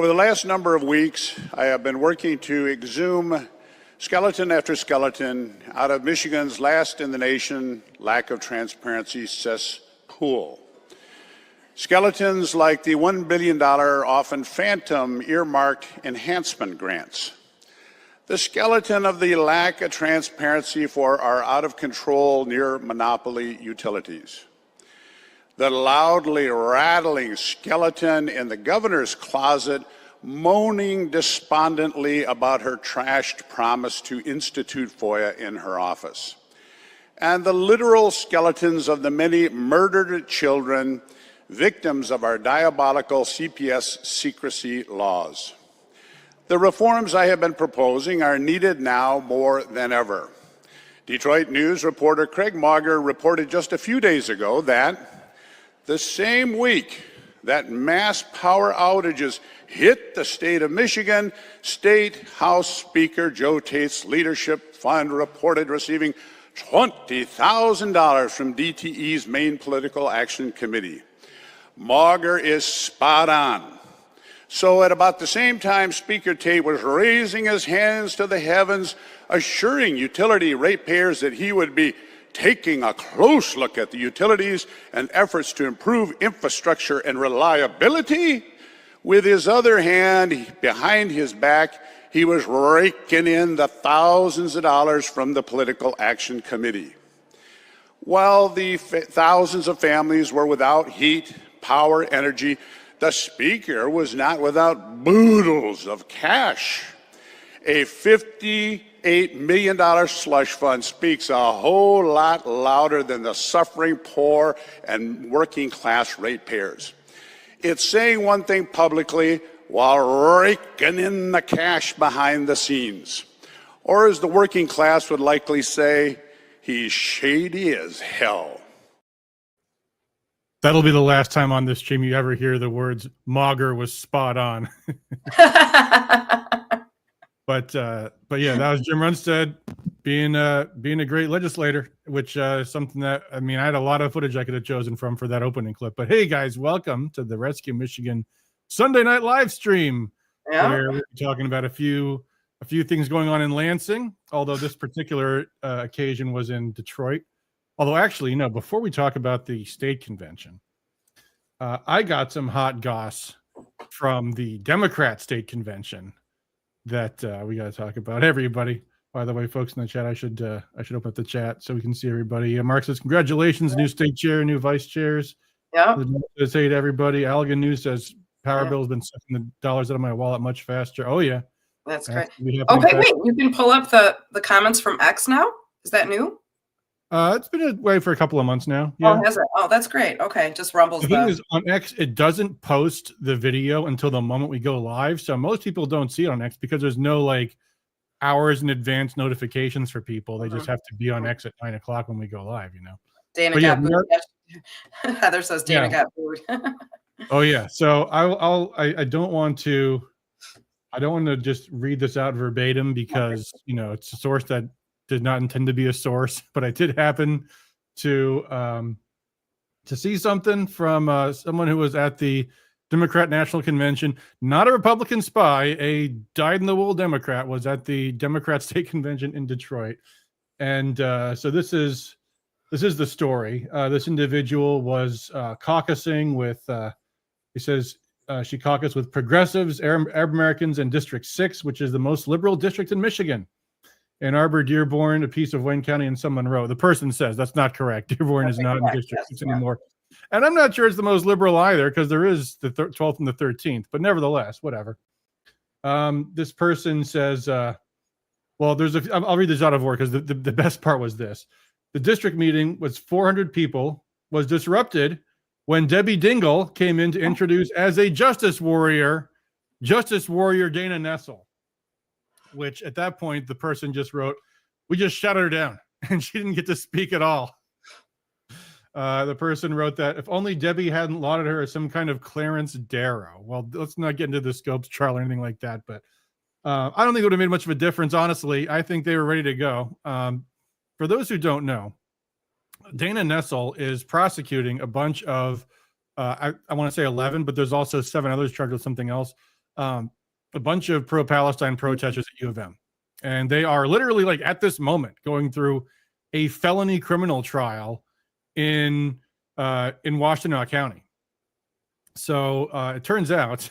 Over the last number of weeks, I have been working to exhume skeleton after skeleton out of Michigan's last-in-the-nation lack of transparency cesspool. Skeletons like the $1 billion, often phantom, earmarked enhancement grants. The skeleton of the lack of transparency for our out-of-control near-monopoly utilities. The loudly rattling skeleton in the governor's closet moaning despondently about her trashed promise to institute FOIA in her office. And the literal skeletons of the many murdered children, victims of our diabolical CPS secrecy laws. The reforms I have been proposing are needed now more than ever. Detroit News reporter Craig Mauger reported just a few days ago that the same week that mass power outages hit the state of Michigan, State House Speaker Joe Tate's leadership fund reported receiving $20,000 from DTE's main political action committee. Mauger is spot on. So at about the same time, Speaker Tate was raising his hands to the heavens, assuring utility ratepayers that he would be taking a close look at the utilities and efforts to improve infrastructure and reliability. With his other hand behind his back, he was raking in the thousands of dollars from the Political Action Committee. While the thousands of families were without heat, power, energy, the Speaker was not without boodles of cash. A $58 million slush fund speaks a whole lot louder than the suffering poor and working class ratepayers. It's saying one thing publicly while raking in the cash behind the scenes. Or as the working class would likely say, he's shady as hell. That'll be the last time on this stream you ever hear the words Mauger was spot on. But yeah, that was Jim Runestad being a great legislator, which is something that, I mean, I had a lot of footage I could have chosen from for that opening clip. But hey, guys, welcome to the Rescue Michigan Sunday night live stream, where we're talking about a few things going on in Lansing, although this particular occasion was in Detroit. Although actually, before we talk about the state convention, I got some hot goss from the Democrat state convention that we got to talk about. Hey, everybody. By the way, folks in the chat, I should open up the chat so we can see everybody. Mark says, congratulations, new state chair, new vice chairs. Yeah. Says, hey to everybody. Allegan News says, power bill has been sucking the dollars out of my wallet much faster. Oh, yeah. That's great. Okay, wait, you can pull up the comments from X now? Is that new? It's been away for a couple of months now. Yeah. Oh, has it? Oh, that's great. Okay, just rumbles. The thing is, on X, it doesn't post the video until the moment we go live. So most people don't see it on X because there's no like hours in advance notifications for people. They just have to be on X at 9 o'clock when we go live, Dana got booed. Heather says Dana got booed. Oh yeah. So I don't want to just read this out verbatim because it's a source that did not intend to be a source, but I did happen to see something from someone who was at the Democrat National Convention, not a Republican spy, a dyed-in-the-wool Democrat was at the Democrat State Convention in Detroit. And so this is the story. This individual was caucusing with, he says she caucused with progressives, Arab Americans, and District 6, which is the most liberal district in Michigan. Ann Arbor, Dearborn, a piece of Wayne County, and some Monroe. The person says that's not correct. Dearborn is not in District 6 anymore. And I'm not sure it's the most liberal either because there is the 12th and the 13th. But nevertheless, whatever. This person says, well, I'll read this out of order because the best part was this. The district meeting was 400 people, was disrupted when Debbie Dingell came in to introduce as a justice warrior Dana Nessel. Which at that point, the person just wrote, we just shut her down and she didn't get to speak at all. The person wrote that if only Debbie hadn't lauded her as some kind of Clarence Darrow. Well, let's not get into the Scopes trial or anything like that, but I don't think it would have made much of a difference. Honestly, I think they were ready to go. For those who don't know, Dana Nessel is prosecuting a bunch of, I want to say 11, but there's also 7 others charged with something else, a bunch of pro-Palestine protesters at U of M. And they are literally, like, at this moment going through a felony criminal trial in Washtenaw County. So it turns out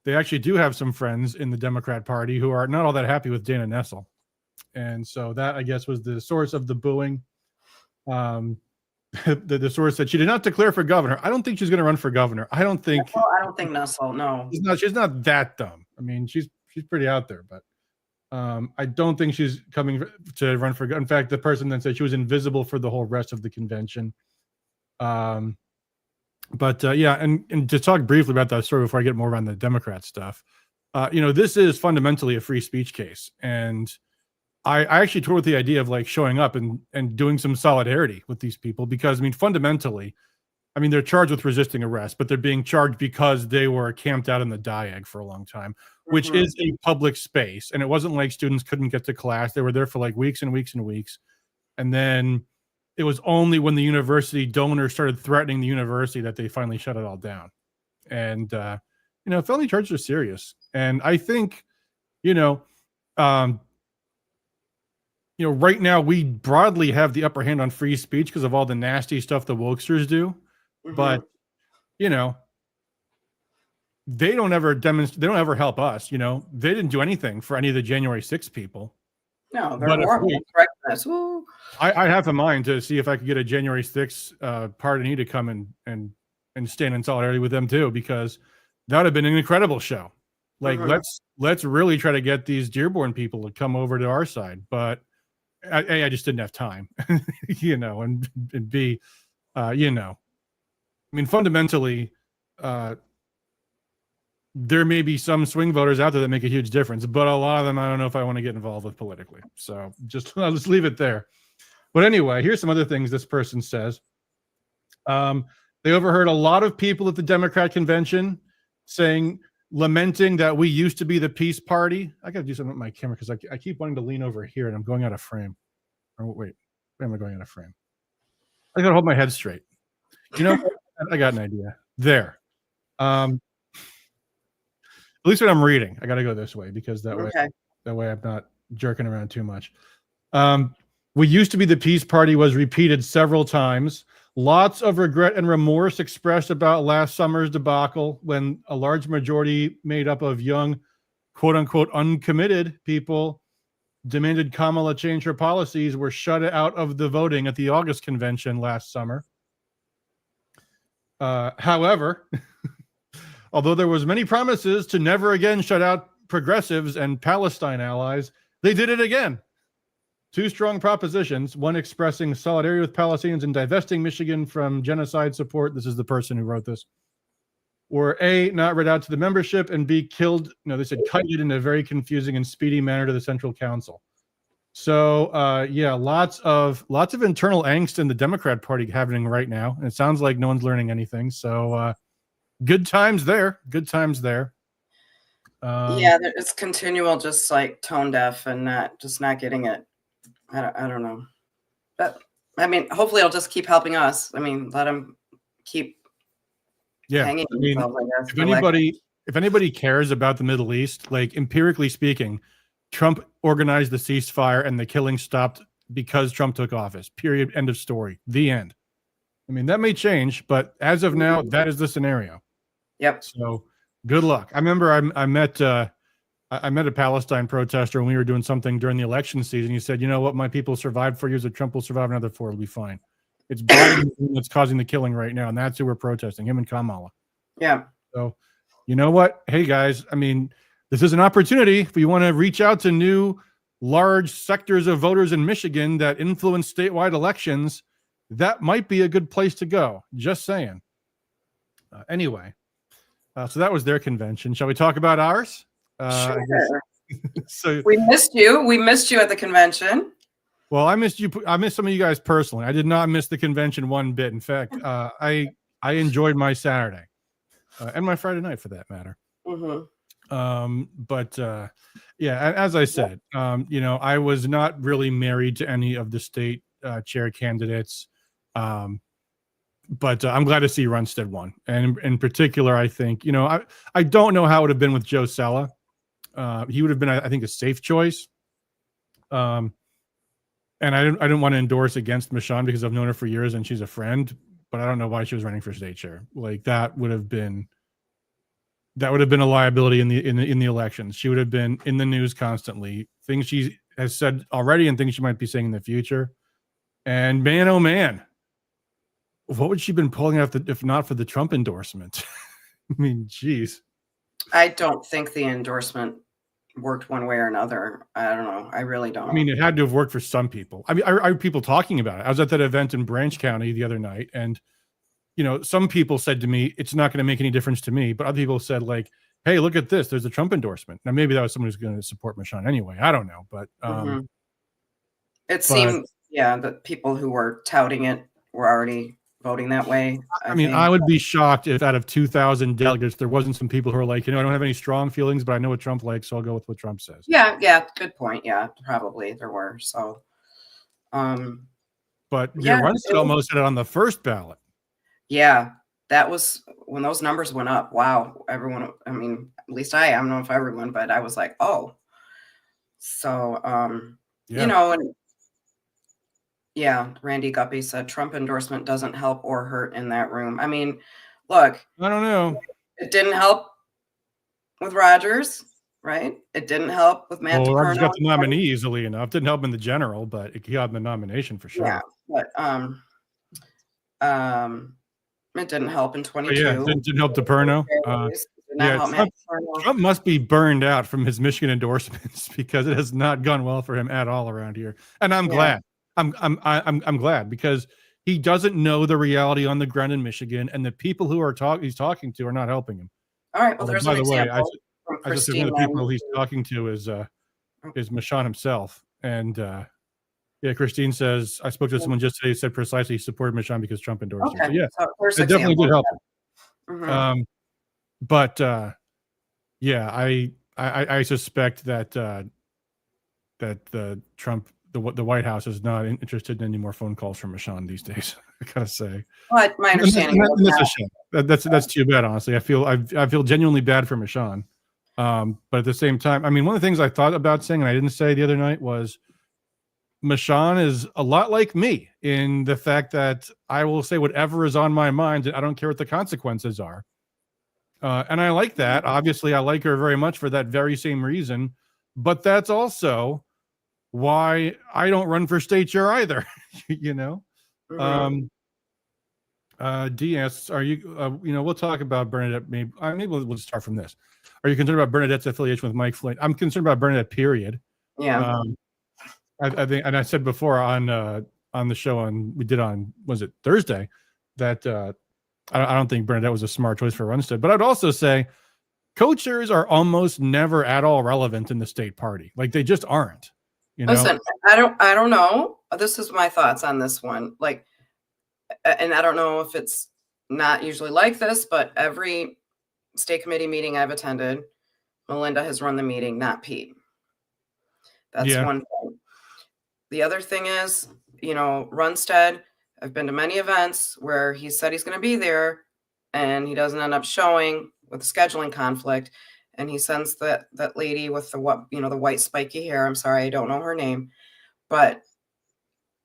they actually do have some friends in the Democrat Party who are not all that happy with Dana Nessel. And so that, I guess, was the source of the booing. The source said she did not declare for governor. I don't think she's going to run for governor. I don't think Nessel. No, she's not that dumb. I mean, she's pretty out there, but I don't think she's coming to run for. In fact, the person then said she was invisible for the whole rest of the convention. Yeah, and to talk briefly about that story before I get more around the Democrat stuff, this is fundamentally a free speech case, and I actually toured with the idea of like showing up and doing some solidarity with these people because, I mean, fundamentally, I mean, they're charged with resisting arrest, but they're being charged because they were camped out in the Diag for a long time, which is a public space. And it wasn't like students couldn't get to class. They were there for like weeks and weeks and weeks. And then it was only when the university donors started threatening the university that they finally shut it all down. And, felony charges are serious. And I think, right now we broadly have the upper hand on free speech because of all the nasty stuff the wokesters do. But, they don't ever demonstrate. They don't ever help us. They didn't do anything for any of the January 6th people. No, they're more correctness. I have in mind to see if I could get a January 6th pardonee to come and stand in solidarity with them too, because that would have been an incredible show. Like let's really try to get these Dearborn people to come over to our side. But I just didn't have time, and B, I mean, fundamentally, there may be some swing voters out there that make a huge difference, but a lot of them I don't know if I want to get involved with politically. So I'll just leave it there. But anyway, here's some other things this person says. They overheard a lot of people at the Democrat convention lamenting that we used to be the peace party. I got to do something with my camera because I keep wanting to lean over here and I'm going out of frame. Oh, wait, where am I going out of frame? I got to hold my head straight. I got an idea. There. At least when I'm reading, I got to go this way because that way I'm not jerking around too much. We used to be the peace party was repeated several times. Lots of regret and remorse expressed about last summer's debacle when a large majority made up of young, quote unquote, uncommitted people demanded Kamala change her policies were shut out of the voting at the August convention last summer. However, although there was many promises to never again shut out progressives and Palestine allies, they did it again. Two strong propositions, one expressing solidarity with Palestinians and divesting Michigan from genocide support. This is the person who wrote this. Were A, not read out to the membership, and B, killed, they said kited in a very confusing and speedy manner to the Central Council. So, lots of internal angst in the Democrat Party happening right now. And it sounds like no one's learning anything. So, good times there. Good times there. It's continual, just like tone deaf and not getting it. I don't know. But, I mean, hopefully it'll just keep helping us. I mean, let them keep hanging. I mean, if anybody cares about the Middle East, like empirically speaking, Trump organized the ceasefire and the killing stopped because Trump took office. Period. End of story. The end. I mean, that may change, but as of now, that is the scenario. Yep. So good luck. I remember I met a Palestine protester when we were doing something during the election season. He said, "You know what? My people survived 4 years. If Trump will survive another 4, it'll be fine." It's Biden that's causing the killing right now, and that's who we're protesting, him and Kamala. Yeah. So, you know what? Hey, guys, I mean, this is an opportunity if we want to reach out to new large sectors of voters in Michigan that influence statewide elections. That might be a good place to go. Just saying. Anyway, so that was their convention. Shall we talk about ours? Sure. So we missed you. We missed you at the convention. Well, I missed you. I missed some of you guys personally. I did not miss the convention one bit. In fact, I enjoyed my Saturday and my Friday night for that matter. As I said, I was not really married to any of the state chair candidates. but I'm glad to see Runestad won. And in particular, I think, I don't know how it would have been with Joe Sella. He would have been, I think, a safe choice. And I didn't want to endorse against Michonne because I've known her for years and she's a friend, but I don't know why she was running for state chair. Like that would have been a liability in the elections. She would have been in the news constantly, things she has said already and things she might be saying in the future. And man, oh man, what would she been pulling out if not for the Trump endorsement? I mean, geez. I don't think the endorsement worked one way or another. I don't know. I really don't. I mean, it had to have worked for some people. I mean, are people talking about it? I was at that event in Branch County the other night, and some people said to me, it's not going to make any difference to me. But other people said, like, hey, look at this. There's a Trump endorsement. Now, maybe that was someone who's going to support Michonne anyway. I don't know. But it seemed, that people who were touting it were already voting that way. I mean, I would be shocked if out of 2,000 delegates, there wasn't some people who are like, I don't have any strong feelings, but I know what Trump likes, so I'll go with what Trump says. Yeah, good point. Yeah, probably there were. So, but Runestad almost had it on the first ballot. Yeah, that was when those numbers went up. Wow, everyone. I mean, at least I don't know if everyone, but I was like, oh. So, and Randy Guppy said Trump endorsement doesn't help or hurt in that room. I mean, look, I don't know. It didn't help with Rogers, right? It didn't help with Matt. Well, Rogers got the nominee easily enough. Didn't help in the general, but he got the nomination for sure. Yeah, but it didn't help in 22. Didn't help DePerno. Trump must be burned out from his Michigan endorsements because it has not gone well for him at all around here. And I'm glad. I'm glad because he doesn't know the reality on the ground in Michigan, and the people who he's talking to are not helping him. All right. Well, there's an example. I just think one of the people he's talking to is Michonne himself. And Christine says, I spoke to someone just today who said precisely he supported Michonne because Trump endorsed her. So, yeah, it definitely did help him. But I suspect that the Trump, the White House is not interested in any more phone calls from Michonne these days. I gotta say. Well, my understanding that's too bad. Honestly, I feel genuinely bad for Michonne. But at the same time, I mean, one of the things I thought about saying and I didn't say the other night was Michonne is a lot like me in the fact that I will say whatever is on my mind and I don't care what the consequences are. And I like that. Obviously, I like her very much for that very same reason. But that's also why I don't run for state chair either. DS, are you? We'll talk about Bernadette. Maybe we'll start from this. Are you concerned about Bernadette's affiliation with Mike Flynn? I'm concerned about Bernadette. Period. Yeah. I think, and I said before on the show was it Thursday, that I don't think Bernadette was a smart choice for Runestad. But I'd also say co-chairs are almost never at all relevant in the state party. Like they just aren't. Listen, I don't know. This is my thoughts on this one. Like, and I don't know if it's not usually like this, but every state committee meeting I've attended, Melinda has run the meeting, not Pete. That's one thing. The other thing is, Runestad, I've been to many events where he said he's going to be there and he doesn't end up showing with the scheduling conflict. And he sends that lady with the white spiky hair. I'm sorry, I don't know her name, but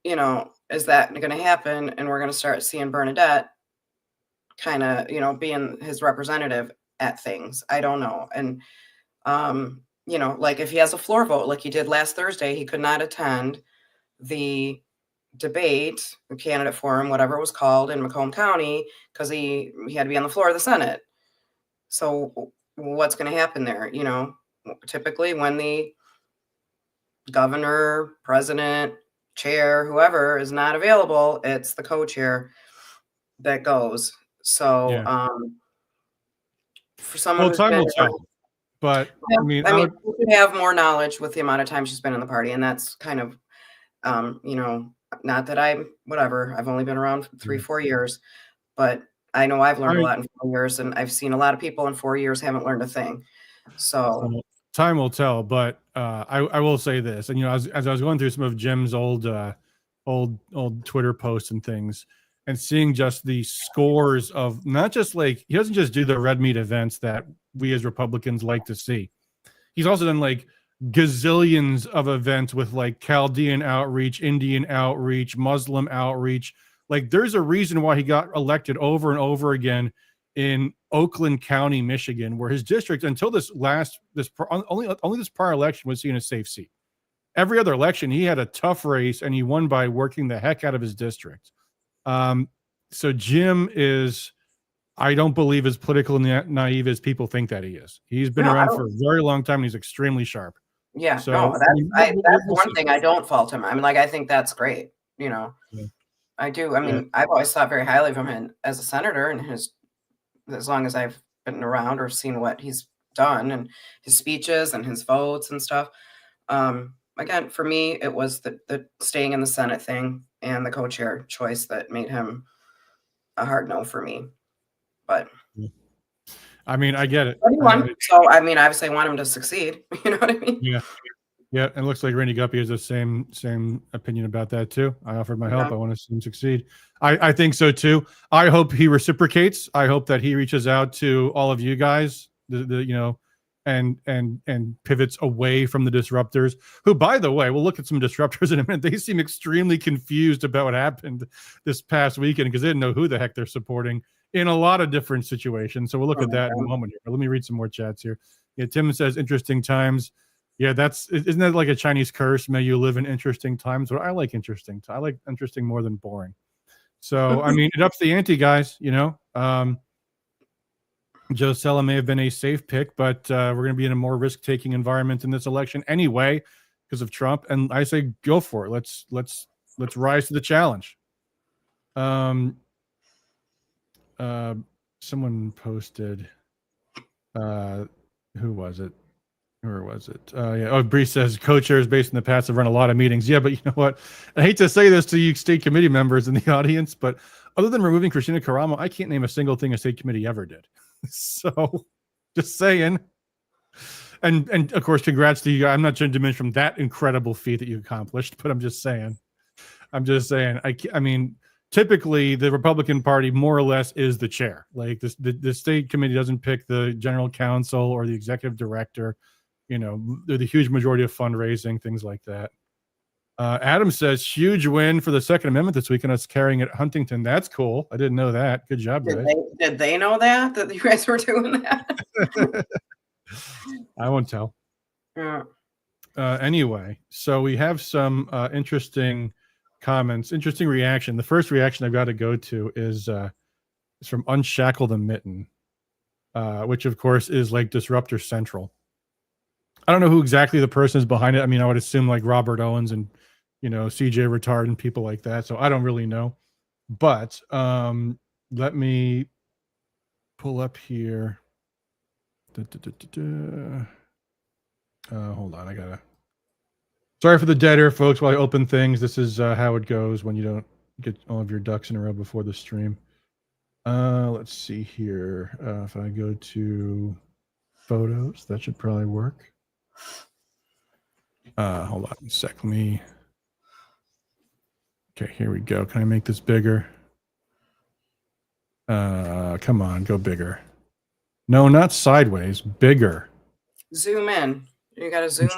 is that going to happen? And we're going to start seeing Bernadette kind of, being his representative at things. I don't know. And, like if he has a floor vote, like he did last Thursday, he could not attend the debate, the candidate forum, whatever it was called in Macomb County, because he had to be on the floor of the Senate. So what's going to happen there? Typically when the governor, president, chair, whoever is not available, it's the co-chair that goes. So, for someone time will tell. But we could have more knowledge with the amount of time she's been in the party, and that's kind of, not that I've only been around 3-4 years, but I know I've learned a lot in 4 years, and I've seen a lot of people in 4 years haven't learned a thing. So time will tell. But I will say this, and as I was going through some of Jim's old Twitter posts and things, and seeing just the scores of not just like, he doesn't just do the red meat events that we as Republicans like to see. He's also done like gazillions of events with like Chaldean outreach, Indian outreach, Muslim outreach. Like there's a reason why he got elected over and over again in Oakland County, Michigan, where his district, until only this prior election, was he in a safe seat. Every other election, he had a tough race, and he won by working the heck out of his district. So Jim is, I don't believe, as political naive as people think that he is. He's been around for a very long time, and he's extremely sharp. Yeah, so, no, that's one thing I don't fault him. I mean, like, I think that's great. You know, I do. I mean, I've always thought very highly of him as a senator, and as long as I've been around or seen what he's done and his speeches and his votes and stuff. Again, for me, it was the staying in the Senate thing and the co-chair choice that made him a hard no for me. But I mean, I get it. So I mean, obviously I want him to succeed. You know what I mean? Yeah. Yeah. And it looks like Randy Guppy has the same opinion about that too. I offered my help. I want to see him succeed. I think so too. I hope he reciprocates. I hope that he reaches out to all of you guys, and pivots away from the disruptors, who, by the way, we'll look at some disruptors in a minute. They seem extremely confused about what happened this past weekend because they didn't know who the heck they're supporting in a lot of different situations. So we'll look at that in a moment here. Let me read some more chats here. Yeah, Tim says interesting times. Yeah, isn't that like a Chinese curse? May you live in interesting times. But I like interesting. I like interesting more than boring. So I mean, it ups the ante, guys. Joe Sella may have been a safe pick, but we're going to be in a more risk-taking environment in this election anyway because of Trump. And I say, go for it. Let's rise to the challenge. Someone posted. Who was it? Where was it? Yeah. Oh, Bree says co-chairs based in the past have run a lot of meetings. Yeah, but you know what? I hate to say this to you state committee members in the audience, but other than removing Christina Caramo, I can't name a single thing a state committee ever did. So just saying. And of course, congrats to you. I'm not trying to diminish from that incredible feat that you accomplished, but I'm just saying. I mean, typically the Republican Party more or less is the chair. Like the state committee doesn't pick the general counsel or the executive director. They're the huge majority of fundraising, things like that. Adam says, huge win for the Second Amendment this weekend. Us carrying it at Huntington. That's cool. I didn't know that. Good job, guys. Did they know that you guys were doing that? I won't tell. Yeah. Anyway, so we have some interesting comments, interesting reaction. The first reaction I've got to go to is from Unshackle the Mitten, which of course is like Disruptor Central. I don't know who exactly the person is behind it. I mean, I would assume like Robert Owens and, CJ Retard and people like that. So I don't really know. But let me pull up here. Hold on. Sorry for the dead air, folks, while I open things. This is how it goes when you don't get all of your ducks in a row before the stream. Let's see here. If I go to photos, that should probably work. Hold on a sec. Okay, here we go. Can I make this bigger? Come on, go bigger. No, not sideways, bigger. Zoom in. You got to zoom.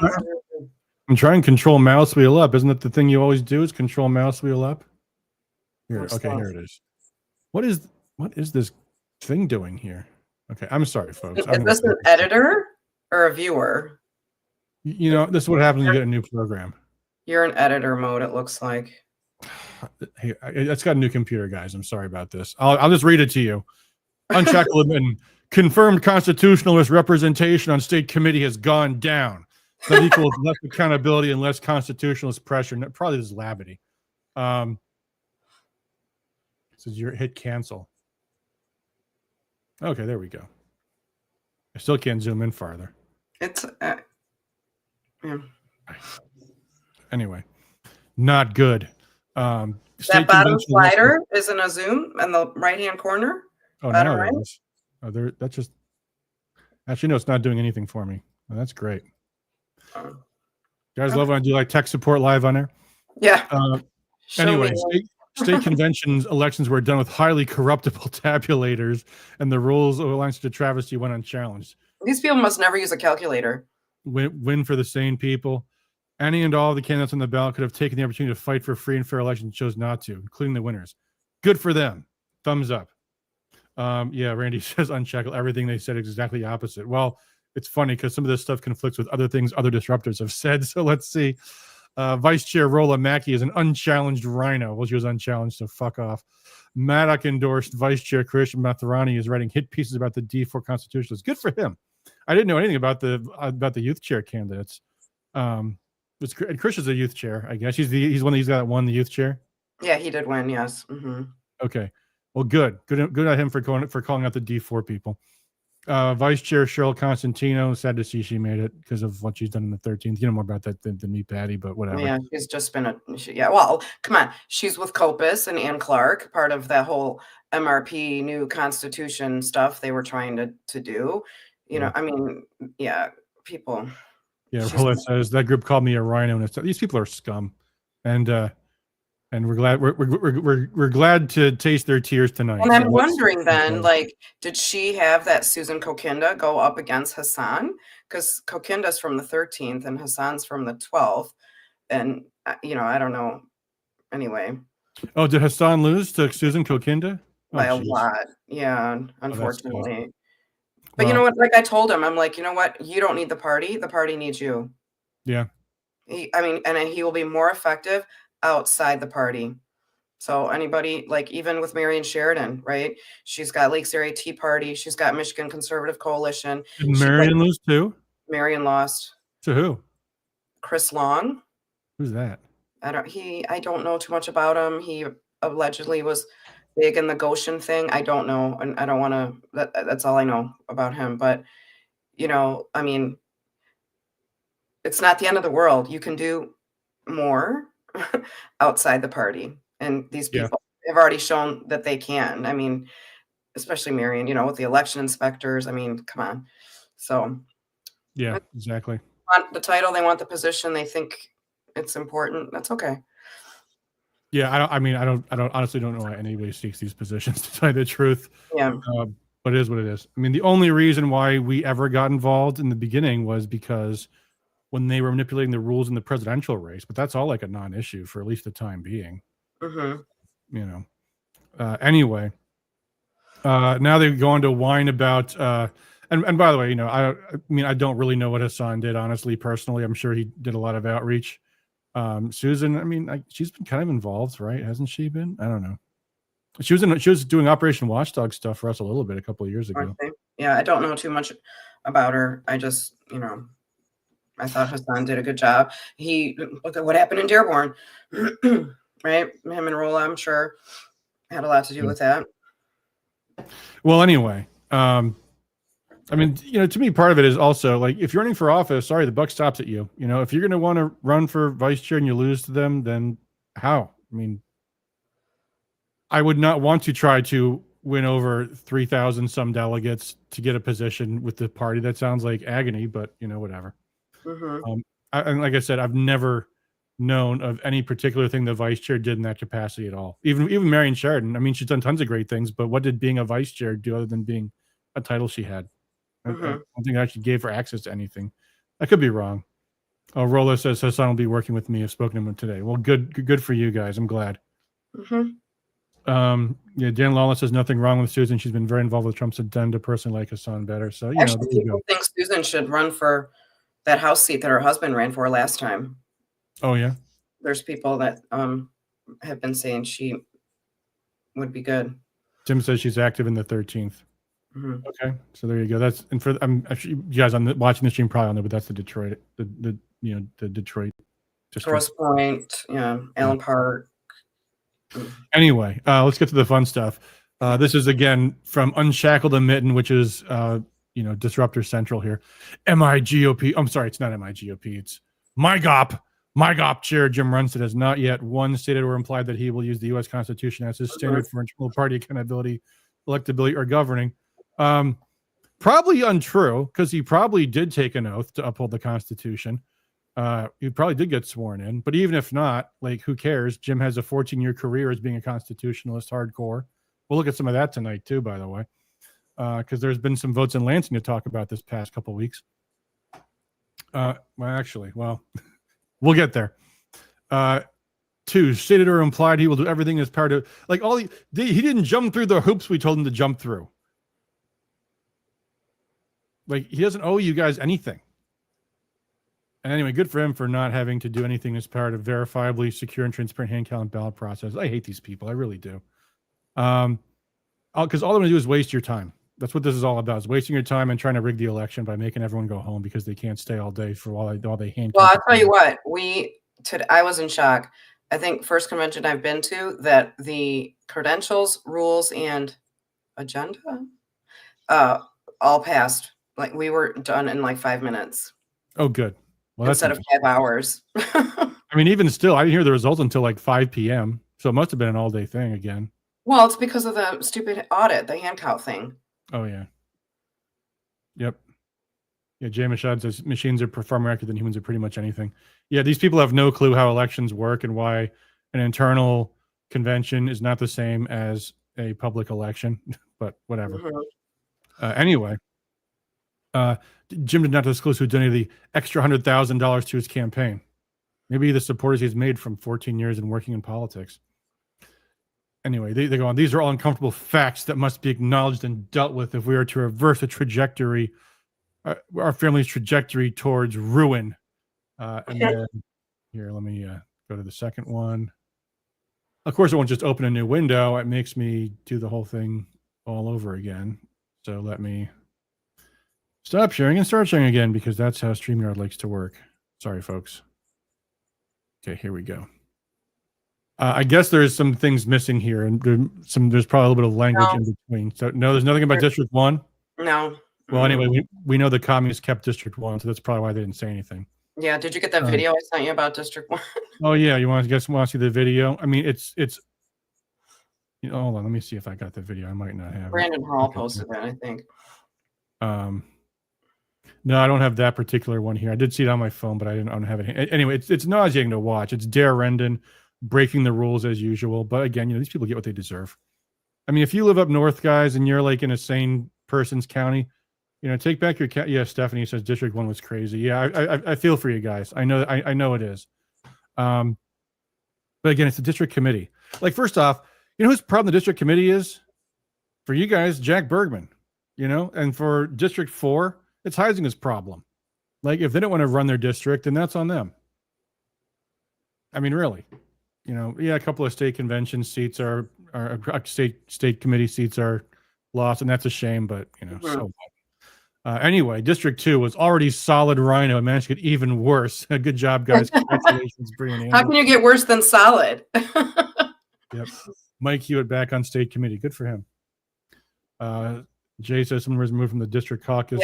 I'm trying to control mouse wheel up. Isn't that the thing you always do? Is control mouse wheel up? Here, okay, here it is. What is this thing doing here? Okay, I'm sorry, folks. Is this an editor or a viewer? This is what happens when you get a new program. You're in editor mode, it looks like. Hey, it's got a new computer, guys. I'm sorry about this. I'll just read it to you. Unshackled and confirmed constitutionalist representation on state committee has gone down. That equals less accountability and less constitutionalist pressure. Probably this is Labadie. Says you hit cancel. Okay, there we go. I still can't zoom in farther. It's yeah. Anyway, not good. That bottom slider isn't a zoom in the right-hand corner. Oh, no, right? That's just. Actually, no, it's not doing anything for me. Oh, that's great. You guys love when I do like tech support live on there. Yeah. Anyway, State conventions elections were done with highly corruptible tabulators, and the rules of alliance to travesty went unchallenged. These people must never use a calculator. Win for the sane people. Any and all of the candidates on the ballot could have taken the opportunity to fight for free and fair elections and chose not to, including the winners. Good for them. Thumbs up. Yeah, Randy says unshackled. Everything they said is exactly opposite. Well, it's funny because some of this stuff conflicts with other things other disruptors have said. So let's see. Vice Chair Rolla Mackey is an unchallenged rhino. Well, she was unchallenged, so fuck off. Maddock endorsed Vice Chair Christian Matharani is writing hit pieces about the D4 constitutionalists. Good for him. I didn't know anything about the youth chair candidates. Christian's a youth chair, I guess. He's one that won the youth chair. Yeah, he did win. Yes. Mm-hmm. Okay. Well, good at him for calling out the D4 people. Vice Chair Cheryl Constantino, sad to see she made it because of what she's done in the 13th. You know more about that than me, Patty, but whatever. Yeah, she's just been well, come on. She's with Copus and Ann Clark, part of that whole MRP new constitution stuff they were trying to do. You know, I mean, yeah, people. Yeah, Rolla says that group called me a rhino, and these people are scum, and we're glad we're glad to taste their tears tonight. And I'm wondering then, like, did she have that Susan Kokinda go up against Hassan? Because Kokinda's from the 13th and Hassan's from the 12th, and I don't know. Anyway. Oh, did Hassan lose to Susan Kokinda? By a lot, yeah. Unfortunately. But you know what? Like I told him, I'm like, you know what? You don't need the party. The party needs you. Yeah. And he will be more effective outside the party. So anybody, like even with Marion Sheridan, right? She's got Lakes Area Tea Party. She's got Michigan Conservative Coalition. Did Marion lose too? Marion lost. To who? Chris Long. Who's that? I don't know too much about him. He allegedly was big in the Goshen thing. I don't know. And I don't want to, that's all I know about him. But, I mean, it's not the end of the world. You can do more outside the party. And these people have already shown that they can. I mean, especially Marion, with the election inspectors. I mean, come on. So. Yeah, exactly. They want the title, they want the position. They think it's important. That's okay. Yeah, I honestly don't know why anybody seeks these positions, to tell you the truth. Yeah. But it is what it is. I mean, the only reason why we ever got involved in the beginning was because when they were manipulating the rules in the presidential race, but that's all like a non-issue for at least the time being. Mm-hmm. Anyway, now they go on to whine about, and by the way, I don't really know what Hassan did, honestly, personally. I'm sure he did a lot of outreach. Susan, she's been kind of involved, right? Hasn't she been? I don't know. She was doing Operation Watchdog stuff for us a little bit a couple of years ago. Yeah, I don't know too much about her. I just, I thought Hassan did a good job. Look at what happened in Dearborn, right? Him and Rolla, I'm sure, had a lot to do with that. Well, anyway, to me, part of it is also like if you're running for office, sorry, the buck stops at you. If you're going to want to run for vice chair and you lose to them, then how? I mean, I would not want to try to win over 3,000 some delegates to get a position with the party. That sounds like agony, but whatever. Mm-hmm. And like I said, I've never known of any particular thing the vice chair did in that capacity at all. Even Marion Sheridan. She's done tons of great things, but what did being a vice chair do other than being a title she had? Mm-hmm. I don't think I actually gave her access to anything. I could be wrong. Oh, Rolla says Hassan will be working with me. I've spoken to him today. Well, good for you guys. I'm glad. Mm-hmm. Dan Lawless says nothing wrong with Susan. She's been very involved with Trump's agenda. Personally, like Hassan better. So actually, people think Susan should run for that House seat that her husband ran for last time. Oh yeah. There's people that have been saying she would be good. Jim says she's active in the 13th. Mm-hmm. Okay, so there you go. That's and for actually you guys watching the stream probably don't know, but that's the Detroit, the Detroit district. Grosse Pointe, Allen Park. Anyway, let's get to the fun stuff. This is again from Unshackled and Mitten, which is Disruptor Central here. MIGOP. I'm sorry, it's not MIGOP. It's MIGOP chair Jim Runestad has not yet stated or implied that he will use the U.S. Constitution as his standard for internal party accountability, electability, or governing. Probably untrue, because he probably did take an oath to uphold the Constitution. He probably did get sworn in, but even if not, like, who cares? Jim has a 14-year career as being a constitutionalist hardcore. We'll look at some of that tonight too, by the way, because there's been some votes in Lansing to talk about this past couple weeks. Well, we'll get there. 2, stated or implied he will do everything as part of, like, he didn't jump through the hoops we told him to jump through. Like, he doesn't owe you guys anything. And anyway, good for him for not having to do anything as part of verifiably secure and transparent hand count ballot process. I hate these people. I really do. Because all they're going to do is waste your time. That's what this is all about, is wasting your time and trying to rig the election by making everyone go home because they can't stay all day for all they hand. Well, I'll tell you what, I was in shock. I think first convention I've been to that the credentials, rules, and agenda all passed. Like, we were done in like 5 minutes. Oh, good. Well, instead of 5 hours. I mean, even still, I didn't hear the results until like 5 p.m. So it must have been an all-day thing again. Well, it's because of the stupid audit, the hand count thing. Oh, yeah. Yep. Yeah, Jay Mashad says machines are far more accurate than humans are pretty much anything. Yeah, these people have no clue how elections work and why an internal convention is not the same as a public election, but whatever. Mm-hmm. Anyway, Jim did not disclose who donated the extra $100,000 to his campaign. Maybe the supporters he's made from 14 years and working in politics. Anyway, they go on. These are all uncomfortable facts that must be acknowledged and dealt with if we are to reverse the trajectory, our family's trajectory towards ruin. And then here, let me go to the second one. Of course, it won't just open a new window. It makes me do the whole thing all over again. So let me stop sharing and start sharing again, because that's how StreamYard likes to work. Sorry, folks. Okay, here we go. I guess there's some things missing here, and there's probably a little bit of language in between. So no, there's nothing about District 1? No. Well, anyway, we know the communists kept District 1, so that's probably why they didn't say anything. Yeah, did you get that video I sent you about District 1? Oh, yeah, you want to see the video? I mean, it's hold on, let me see if I got the video. I might not have Brandon Hall posted that, I think. No, I don't have that particular one here. I did see it on my phone, but I don't have it. Anyway, it's nauseating to watch. It's Dare Rendon breaking the rules as usual. But again, these people get what they deserve. I mean, if you live up north, guys, and you're like in a sane person's county, take back your county. Yeah, Stephanie says District 1 was crazy. Yeah, I feel for you guys. I know it is. But again, it's the district committee. Like, first off, whose problem the district committee is? For you guys, Jack Bergman. And for District 4, it's Heisinger's problem. Like, if they don't want to run their district, then that's on them. I mean, really. A couple of state convention seats are state committee seats are lost, and that's a shame, but so anyway, District 2 was already solid Rhino and managed to get even worse. Good job, guys. Congratulations, Brian. How can you get worse than solid? Yep. Mike Hewitt back on state committee. Good for him. Jay says someone was removed from the district caucus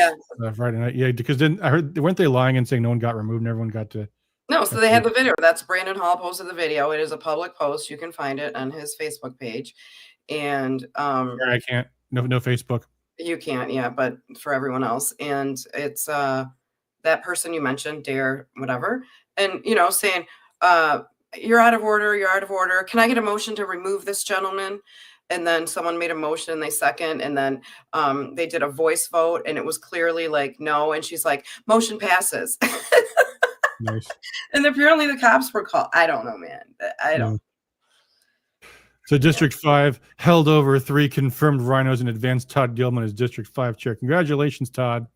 Friday night. Yeah, because then I heard, weren't they lying and saying no one got removed and everyone got to? No, so they had the video. That's Brandon Hall posted the video. It is a public post. You can find it on his Facebook page. And I can't. No Facebook. You can't, yeah, but for everyone else. And it's that person you mentioned, Dare, whatever, and saying, you're out of order. Can I get a motion to remove this gentleman? And then someone made a motion, they second, and then they did a voice vote, and it was clearly like no. And she's like, motion passes. Nice. And apparently the cops were called. I don't know, man. I don't. So District 5 held over 3 confirmed rhinos in advance. Todd Gilman is District 5 chair. Congratulations, Todd.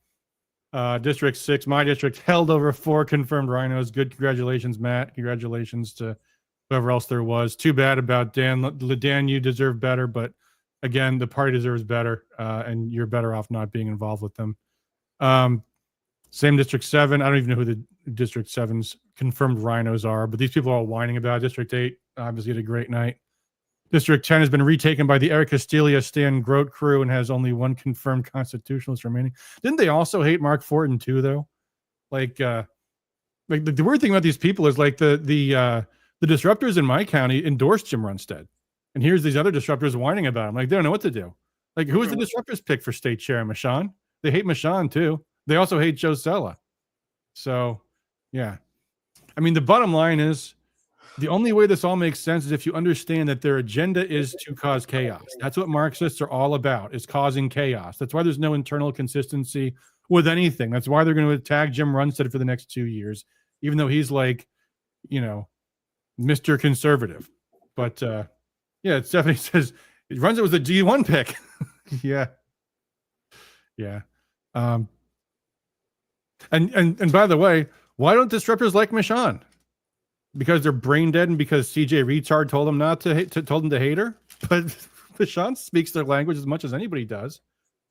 District 6, my district, held over 4 confirmed rhinos. Good. Congratulations, Matt. Congratulations to whoever else there was. Too bad about Dan. Dan, you deserve better, but again, the party deserves better, and you're better off not being involved with them. Same District 7. I don't even know who the District 7's confirmed rhinos are, but these people are all whining about it. District 8 obviously had a great night. District 10 has been retaken by the Eric Castilia Stan Grote crew and has only 1 confirmed constitutionalist remaining. Didn't they also hate Mark Fortin too, though? Like the weird thing about these people is like the disruptors in my county endorsed Jim Runestad, and here's these other disruptors whining about him. Like, they don't know what to do. Like, who was the disruptors pick for state chair? Michon. They hate Michon too. They also hate Joe Sella. So, yeah. I mean, the bottom line is the only way this all makes sense is if you understand that their agenda is to cause chaos. That's what Marxists are all about, is causing chaos. That's why there's no internal consistency with anything. That's why they're going to attack Jim Runestad for the next 2 years, even though he's like, you know, Mr. Conservative. But yeah, Stephanie says Runestad was a G1 pick. Yeah. Yeah. And by the way, why don't disruptors like Michonne? Because they're brain dead and because CJ Retard told them not to hate, told them to hate her. But Michonne speaks their language as much as anybody does.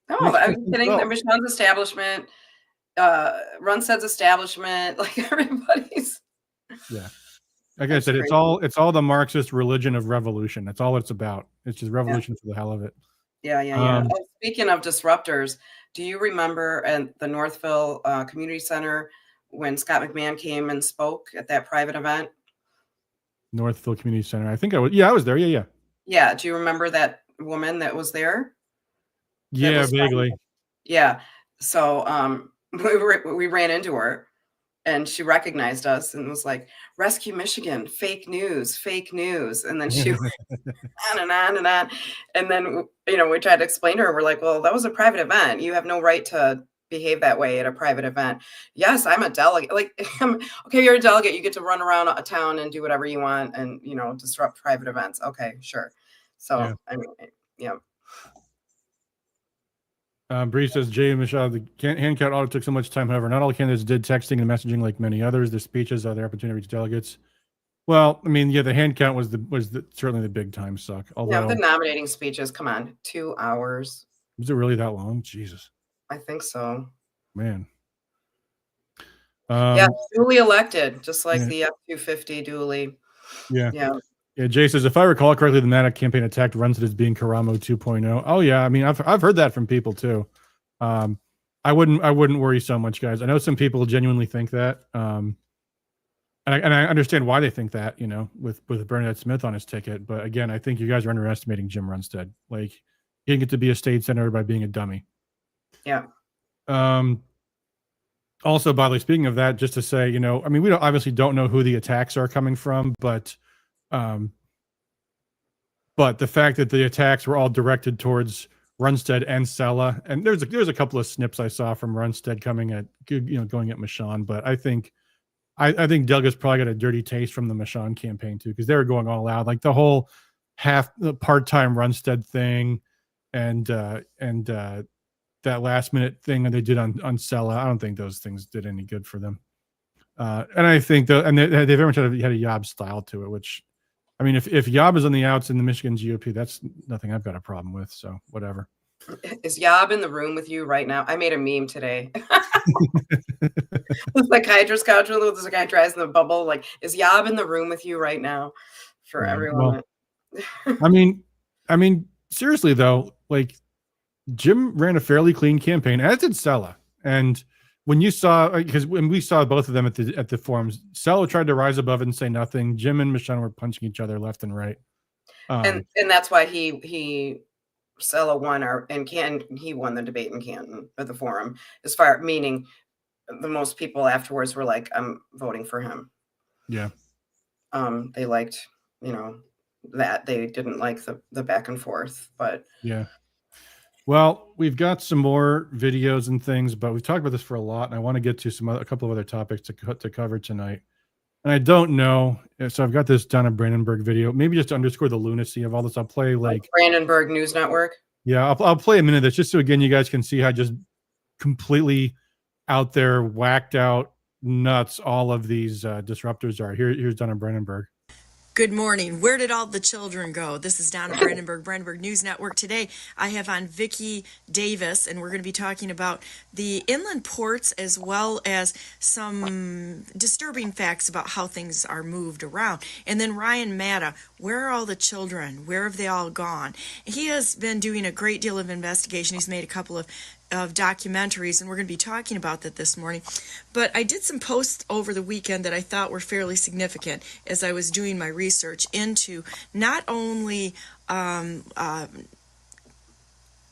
No, I'm kidding. Michonne's establishment, Runstad's establishment, like everybody's. Yeah. Like I said, it's all the Marxist religion of revolution. That's all it's about. It's just revolution for the hell of it. Yeah. Speaking of disruptors, do you remember at the Northville Community Center when Scott McMahon came and spoke at that private event? Northville Community Center. I think I was. Yeah, I was there. Yeah. Yeah. Do you remember that woman that was there? Yeah, vaguely. Yeah. So we ran into her and she recognized us and was like, "Rescue Michigan, fake news. And then she went on and on and on. And then, we tried to explain to her, we're like, well, that was a private event. You have no right to behave that way at a private event. Yes, I'm a delegate. Like, okay, you're a delegate. You get to run around a town and do whatever you want and, disrupt private events. Okay, sure. So, yeah. I mean, yeah. Bree says, Jay and Michelle, the hand count audit took so much time. However, not all candidates did texting and messaging like many others. Their speeches are their opportunity to reach delegates. Well, I mean, yeah, the hand count was certainly the big time suck. Although, the nominating speeches, come on, 2 hours. Was it really that long? Jesus. I think so. Man. Duly elected, just like the F-250 duly. Yeah. Jay says, if I recall correctly, the Maddox campaign attacked Runstad as being Karamo 2.0. Oh yeah, I mean, I've heard that from people too. I wouldn't worry so much, guys. I know some people genuinely think that, and I understand why they think that. With Bernadette Smith on his ticket, but again, I think you guys are underestimating Jim Runestad. Like, he didn't get to be a state senator by being a dummy. Yeah. Also, by the way, speaking of that, just to say, I mean, we obviously don't know who the attacks are coming from, but the fact that the attacks were all directed towards Runestad and Sella, and there's a couple of snips I saw from Runestad coming at, going at Michonne, but I think Douglas probably got a dirty taste from the Michonne campaign too, because they were going all out, like the whole part-time Runestad thing, and that last minute thing that they did on Sella. I don't think those things did any good for them. And I think they very much had a Yob style to it, which, I mean, if Yob is on the outs in the Michigan GOP, that's nothing I've got a problem with. So whatever. Is Yob in the room with you right now? I made a meme today. The psychiatrist couch, the psychiatrist in the bubble. Like, is Yob in the room with you right now? For everyone. Well, I mean, seriously though, like, Jim ran a fairly clean campaign, as did Sella. And when you saw, because when we saw both of them at the forums, Sella tried to rise above it and say nothing. Jim and Michonne were punching each other left and right. And that's why Sella won he won the debate in Canton at the forum, meaning the most people afterwards were like, I'm voting for him. Yeah. They liked, that they didn't like the back and forth, but yeah. Well, we've got some more videos and things, but we've talked about this for a lot, and I want to get to a couple of other topics to cover tonight. And I don't know, so I've got this Donna Brandenburg video. Maybe just to underscore the lunacy of all this, I'll play Brandenburg News Network. Yeah, I'll play a minute of this just so again you guys can see how just completely out there, whacked out, nuts all of these disruptors are. Here's Donna Brandenburg. Good morning. Where did all the children go? This is Donna Brandenburg News Network. Today, I have on Vicki Davis, and we're going to be talking about the inland ports as well as some disturbing facts about how things are moved around. And then Ryan Matta, where are all the children? Where have they all gone? He has been doing a great deal of investigation. He's made a couple of documentaries, and we're going to be talking about that this morning. But I did some posts over the weekend that I thought were fairly significant as I was doing my research into not only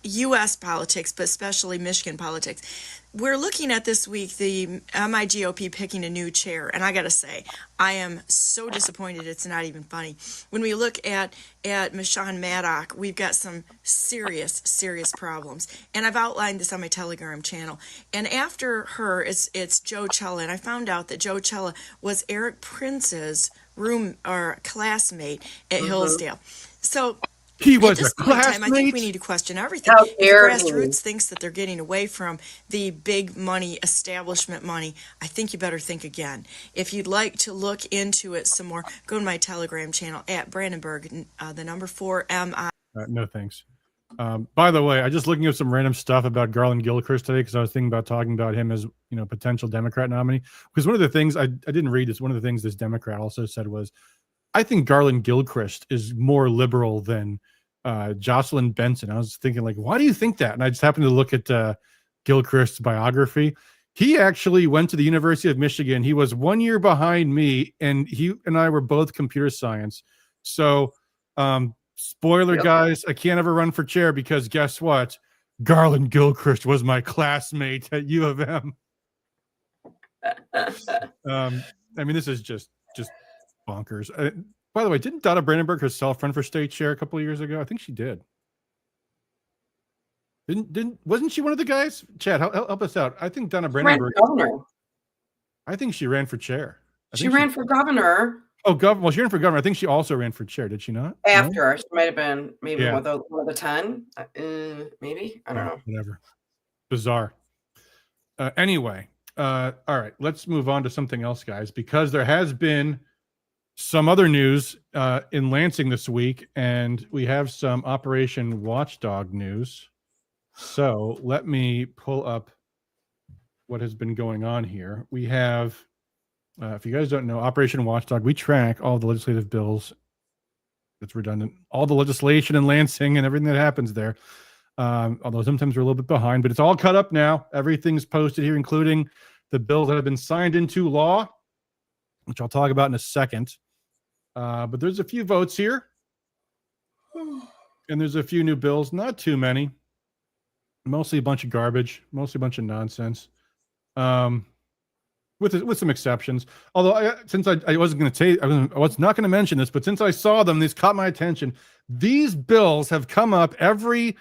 U.S. politics, but especially Michigan politics. We're looking at this week the MIGOP picking a new chair, and I got to say, I am so disappointed. It's not even funny. When we look at Michonne Maddock, we've got some serious problems, and I've outlined this on my Telegram channel. And after her, it's Joe Cella, and I found out that Joe Cella was Eric Prince's room or classmate at Hillsdale. So He at was this a point in time, I think we classmate. need to question everything. How If dare grassroots thinks that they're getting away from the big money, establishment money, I think you better think again. If you'd like to look into it some more, go to my Telegram channel at Brandenburg, the number 4MI. No thanks. By the way, I just looking at some random stuff about Garland Gilchrist today because I was thinking about talking about him as potential Democrat nominee. Because one of the things I didn't read this. One of the things this Democrat also said was, I think Garland Gilchrist is more liberal than Jocelyn Benson. I was thinking, like, why do you think that? And I just happened to look at Gilchrist's biography. He actually went to the University of Michigan. He was 1 year behind me, and he and I were both computer science. So, spoiler, guys, I can't ever run for chair because guess what? Garland Gilchrist was my classmate at U of M. I mean, this is just bonkers. By the way, didn't Donna Brandenburg herself run for state chair a couple of years ago? I think she did. Wasn't she one of the guys? Chad, help us out. I think Donna Brandenburg. Governor. I think she ran for chair. She ran for governor. Oh, governor. Well, she ran for governor. I think she also ran for chair. Did she not? After she might have been maybe Yeah. one of the 10. Maybe I don't know. Whatever. Bizarre. Anyway, all right. Let's move on to something else, guys, because there has been some other news in Lansing this week, and we have some Operation Watchdog news. So let me pull up what has been going on here. We have, if you guys don't know, Operation Watchdog, we track all the legislative bills. That's redundant. All the legislation in Lansing and everything that happens there. Although sometimes we're a little bit behind, but it's all cut up now. Everything's posted here, including the bills that have been signed into law, which I'll talk about in a second. But there's a few votes here, and there's a few new bills. Not too many. Mostly a bunch of garbage. Mostly a bunch of nonsense. With some exceptions. Although since I wasn't going to say, I was not going to mention this, but since I saw them, these caught my attention. These bills have come up every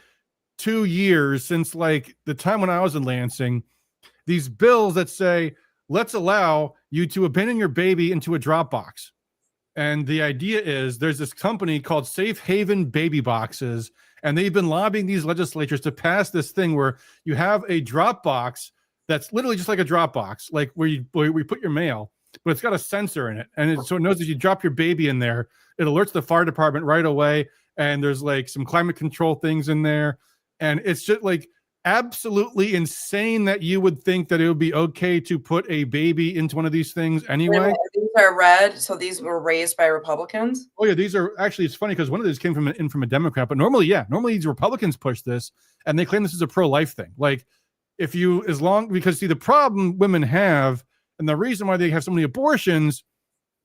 2 years since like the time when I was in Lansing. These bills that say, let's allow you to abandon your baby into a drop box. And the idea is there's this company called Safe Haven Baby Boxes, and they've been lobbying these legislatures to pass this thing where you have a drop box that's literally just like a drop box, like where you put your mail, but it's got a sensor in it. And so it knows if you drop your baby in there, it alerts the fire department right away. And there's like some climate control things in there. And it's just like absolutely insane that you would think that it would be okay to put a baby into one of these things anyway. These are red, so these were raised by Republicans. Oh yeah, these are actually, it's funny because one of these came from a Democrat, but normally these Republicans push this and they claim this is a pro-life thing. Like because see, the problem women have, and the reason why they have so many abortions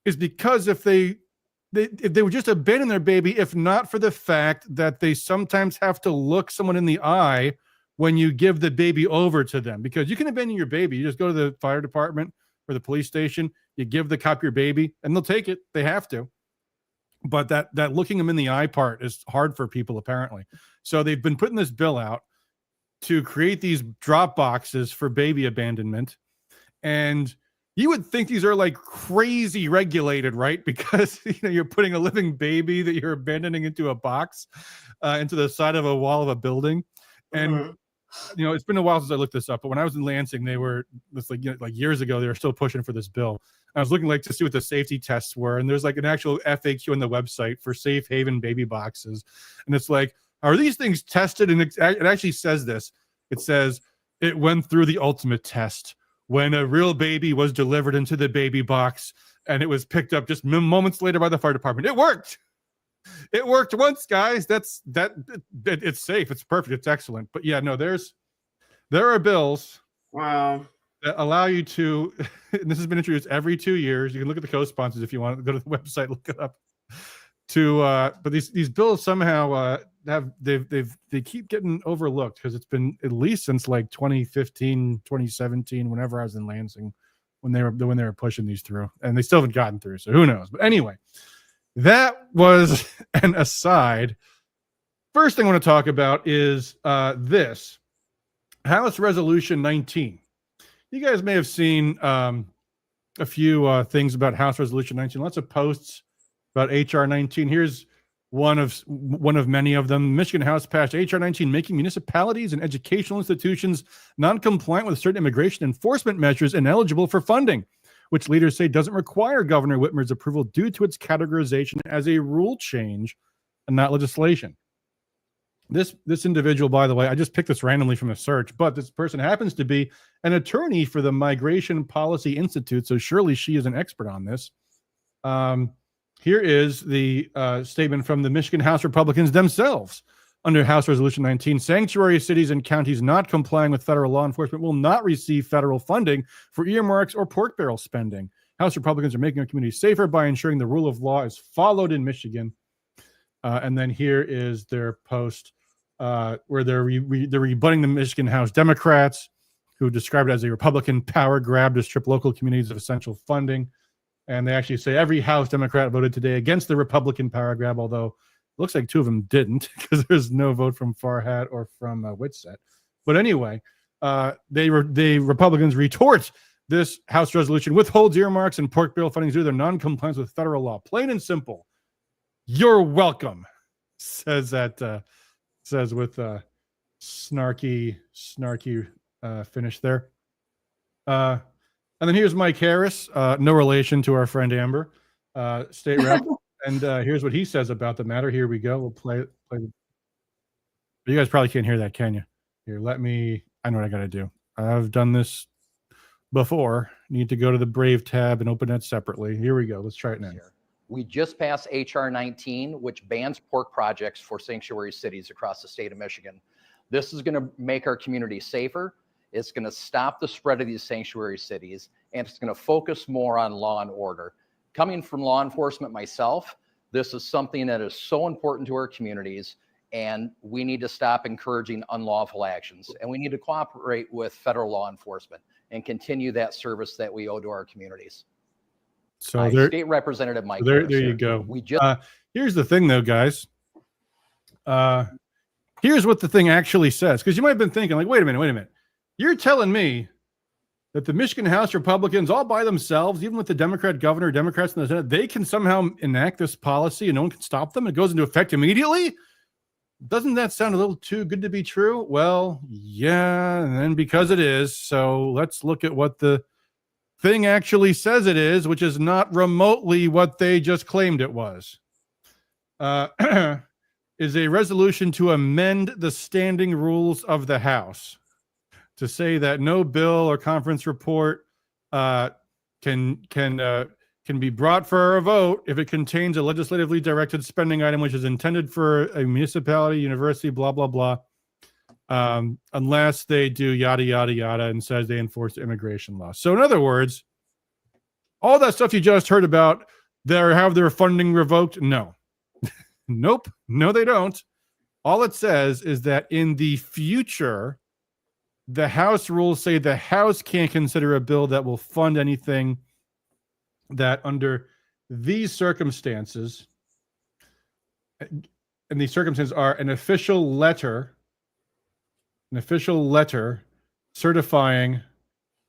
is because if they would just abandon their baby, if not for the fact that they sometimes have to look someone in the eye when you give the baby over to them, because you can abandon your baby. You just go to the fire department or the police station, you give the cop your baby and they'll take it. They have to. But that looking them in the eye part is hard for people apparently. So they've been putting this bill out to create these drop boxes for baby abandonment. And you would think these are like crazy regulated, right? Because you're putting a living baby that you're abandoning into a box, into the side of a wall of a building. And it's been a while since I looked this up, but when I was in Lansing, they were like years ago, they were still pushing for this bill. I was looking to see what the safety tests were, and there's like an actual FAQ on the website for Safe Haven baby boxes, and it's like, are these things tested? And it actually says this. It says it went through the ultimate test when a real baby was delivered into the baby box, and it was picked up just moments later by the fire department. It worked. It worked once, guys. It's safe. It's perfect. It's excellent. But yeah, no, there are bills. Wow. That allow you to, and this has been introduced every 2 years. You can look at the co-sponsors if you want to go to the website, look it up. But these bills somehow they keep getting overlooked because it's been at least since like 2015, 2017, whenever I was in Lansing, when they were pushing these through, and they still haven't gotten through. So who knows? But anyway, that was an aside. First thing I want to talk about is this House Resolution 19. You guys may have seen a few things about House Resolution 19. Lots of posts about HR 19. Here's one of many of them. Michigan House passed HR 19, making municipalities and educational institutions non-compliant with certain immigration enforcement measures ineligible for funding, which leaders say doesn't require Governor Whitmer's approval due to its categorization as a rule change and not legislation. This individual, by the way, I just picked this randomly from a search, but this person happens to be an attorney for the Migration Policy Institute, so surely she is an expert on this. Here is the statement from the Michigan House Republicans themselves. Under House Resolution 19, sanctuary cities and counties not complying with federal law enforcement will not receive federal funding for earmarks or pork barrel spending. House Republicans are making our community safer by ensuring the rule of law is followed in Michigan. And then here is their post where they're rebutting the Michigan House Democrats, who described it as a Republican power grab to strip local communities of essential funding. And they actually say every House Democrat voted today against the Republican power grab, although it looks like two of them didn't because there's no vote from Farhat or from Whitsett. But anyway, the Republicans retort this House resolution withholds earmarks and pork barrel funding due to their non-compliance with federal law. Plain and simple. You're welcome, says with snarky finish there. And then here's Mike Harris, no relation to our friend Amber, state rep. And here's what he says about the matter. Here we go. We'll play. You guys probably can't hear that, can you? Here, I know what I got to do. I've done this before. Need to go to the Brave tab and open that separately. Here we go. Let's try it now. We just passed HR 19, which bans pork projects for sanctuary cities across the state of Michigan. This is going to make our community safer. It's going to stop the spread of these sanctuary cities, and it's going to focus more on law and order. Coming from law enforcement myself, this is something that is so important to our communities, and we need to stop encouraging unlawful actions, and we need to cooperate with federal law enforcement and continue that service that we owe to our communities. So State Representative Mike. There you go. Here's the thing, though, guys. Here's what the thing actually says, because you might have been thinking, like, wait a minute. You're telling me that the Michigan House Republicans all by themselves, even with the Democrat governor, Democrats in the Senate, they can somehow enact this policy and no one can stop them? It goes into effect immediately? Doesn't that sound a little too good to be true? Well, yeah, and then because it is, so let's look at what the thing actually says it is, which is not remotely what they just claimed it was. Is a resolution to amend the standing rules of the House to say that no bill or conference report can be brought for a vote if it contains a legislatively directed spending item which is intended for a municipality, university, blah, blah, blah, unless they do yada, yada, yada, and says they enforce the immigration law. So in other words, all that stuff you just heard about, have their funding revoked? No. Nope. No, they don't. All it says is that in the future, the House rules say the House can't consider a bill that will fund anything that under these circumstances, and these circumstances are an official letter certifying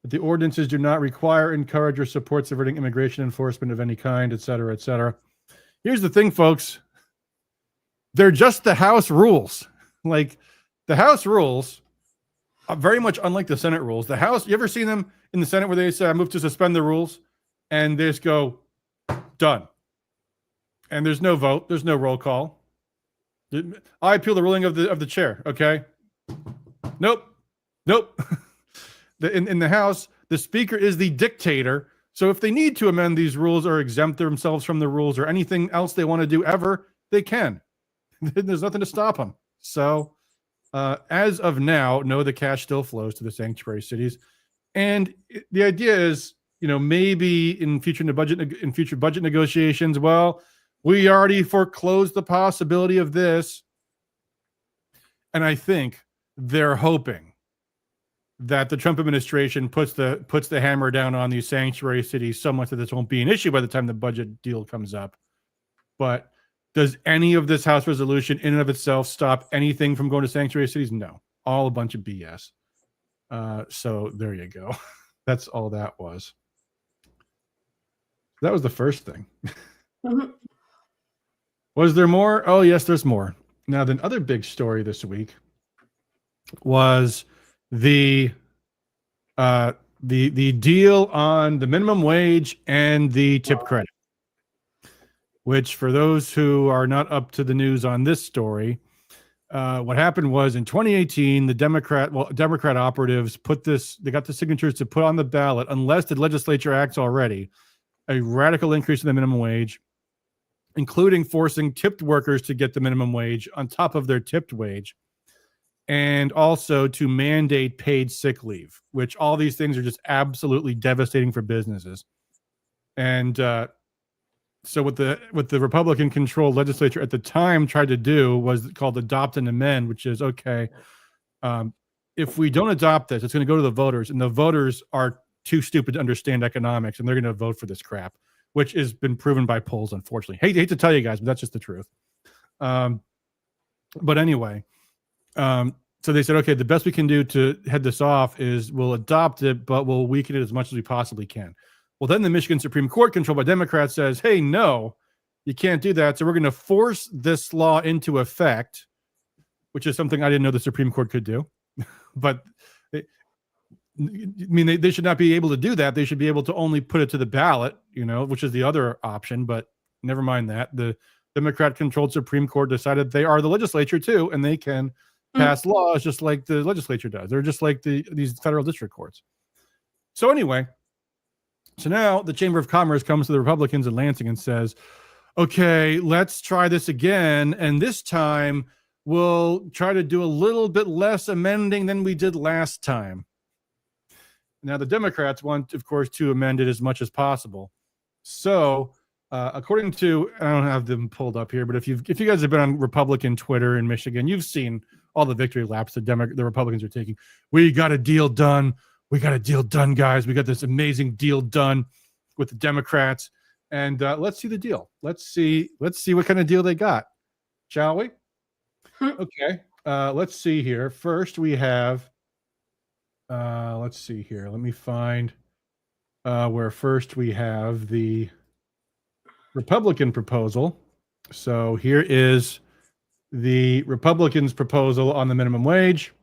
that the ordinances do not require, encourage, or support subverting immigration enforcement of any kind, et cetera, et cetera. Here's the thing, folks. They're just the House rules. Like, the House rules are very much unlike the Senate rules. The House, you ever seen them in the Senate where they say, I move to suspend the rules, and they just go, done. And there's no vote. There's no roll call. I appeal the ruling of the chair. Okay. Nope. In the House, the Speaker is the dictator. So if they need to amend these rules or exempt themselves from the rules or anything else they want to do ever, they can. There's nothing to stop them. So as of now, no, the cash still flows to the sanctuary cities. And the idea is, maybe in future budget negotiations, well, we already foreclosed the possibility of this. And I think they're hoping that the Trump administration puts the hammer down on these sanctuary cities so much that this won't be an issue by the time the budget deal comes up. But does any of this House resolution in and of itself stop anything from going to sanctuary cities? No. All a bunch of BS. So there you go. That's all that was. That was the first thing. Mhm. Was there more? Oh, yes, there's more. Now, the other big story this week was the deal on the minimum wage and the tip credit, which for those who are not up to the news on this story, what happened was in 2018, the Democrat operatives they got the signatures to put on the ballot, unless the legislature acts already, a radical increase in the minimum wage, including forcing tipped workers to get the minimum wage on top of their tipped wage, and also to mandate paid sick leave, which all these things are just absolutely devastating for businesses. And so what the Republican-controlled legislature at the time tried to do was called adopt and amend, which is, okay, if we don't adopt this, it's going to go to the voters, and the voters are too stupid to understand economics, and they're going to vote for this crap, which has been proven by polls, unfortunately. Hate to tell you guys, but that's just the truth. But anyway, so they said, okay, the best we can do to head this off is we'll adopt it, but we'll weaken it as much as we possibly can. Well, then the Michigan Supreme Court, controlled by Democrats, says, hey, no, you can't do that. So we're going to force this law into effect, which is something I didn't know the Supreme Court could do. But they should not be able to do that. They should be able to only put it to the ballot, which is the other option. But never mind that. The Democrat-controlled Supreme Court decided they are the legislature too, and they can pass laws just like the legislature does. They're just like these federal district courts. So anyway, so now the Chamber of Commerce comes to the Republicans in Lansing and says, okay, let's try this again. And this time we'll try to do a little bit less amending than we did last time. Now, the Democrats want, of course, to amend it as much as possible. So, according to, I don't have them pulled up here, but if you guys have been on Republican Twitter in Michigan, you've seen all the victory laps the Republicans are taking. We got a deal done. We got a deal done, guys. We got this amazing deal done with the Democrats. And let's see the deal. Let's see what kind of deal they got, shall we? Okay. Let's see here. First, we have. Let's see here. Let me find where first we have the Republican proposal. So here is the Republicans' proposal on the minimum wage.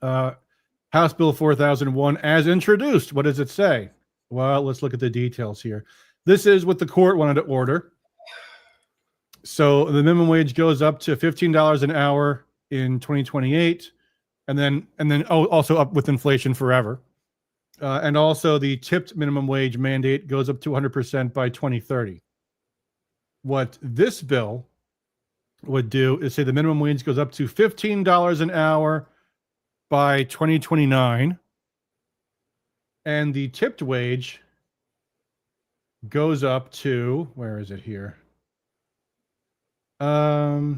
House Bill 4001 as introduced. What does it say? Well, let's look at the details here. This is what the court wanted to order. So the minimum wage goes up to $15 an hour in 2028. And then also up with inflation forever. And also the tipped minimum wage mandate goes up to 100% by 2030. What this bill would do is say the minimum wage goes up to $15 an hour by 2029. And the tipped wage goes up to, where is it here? I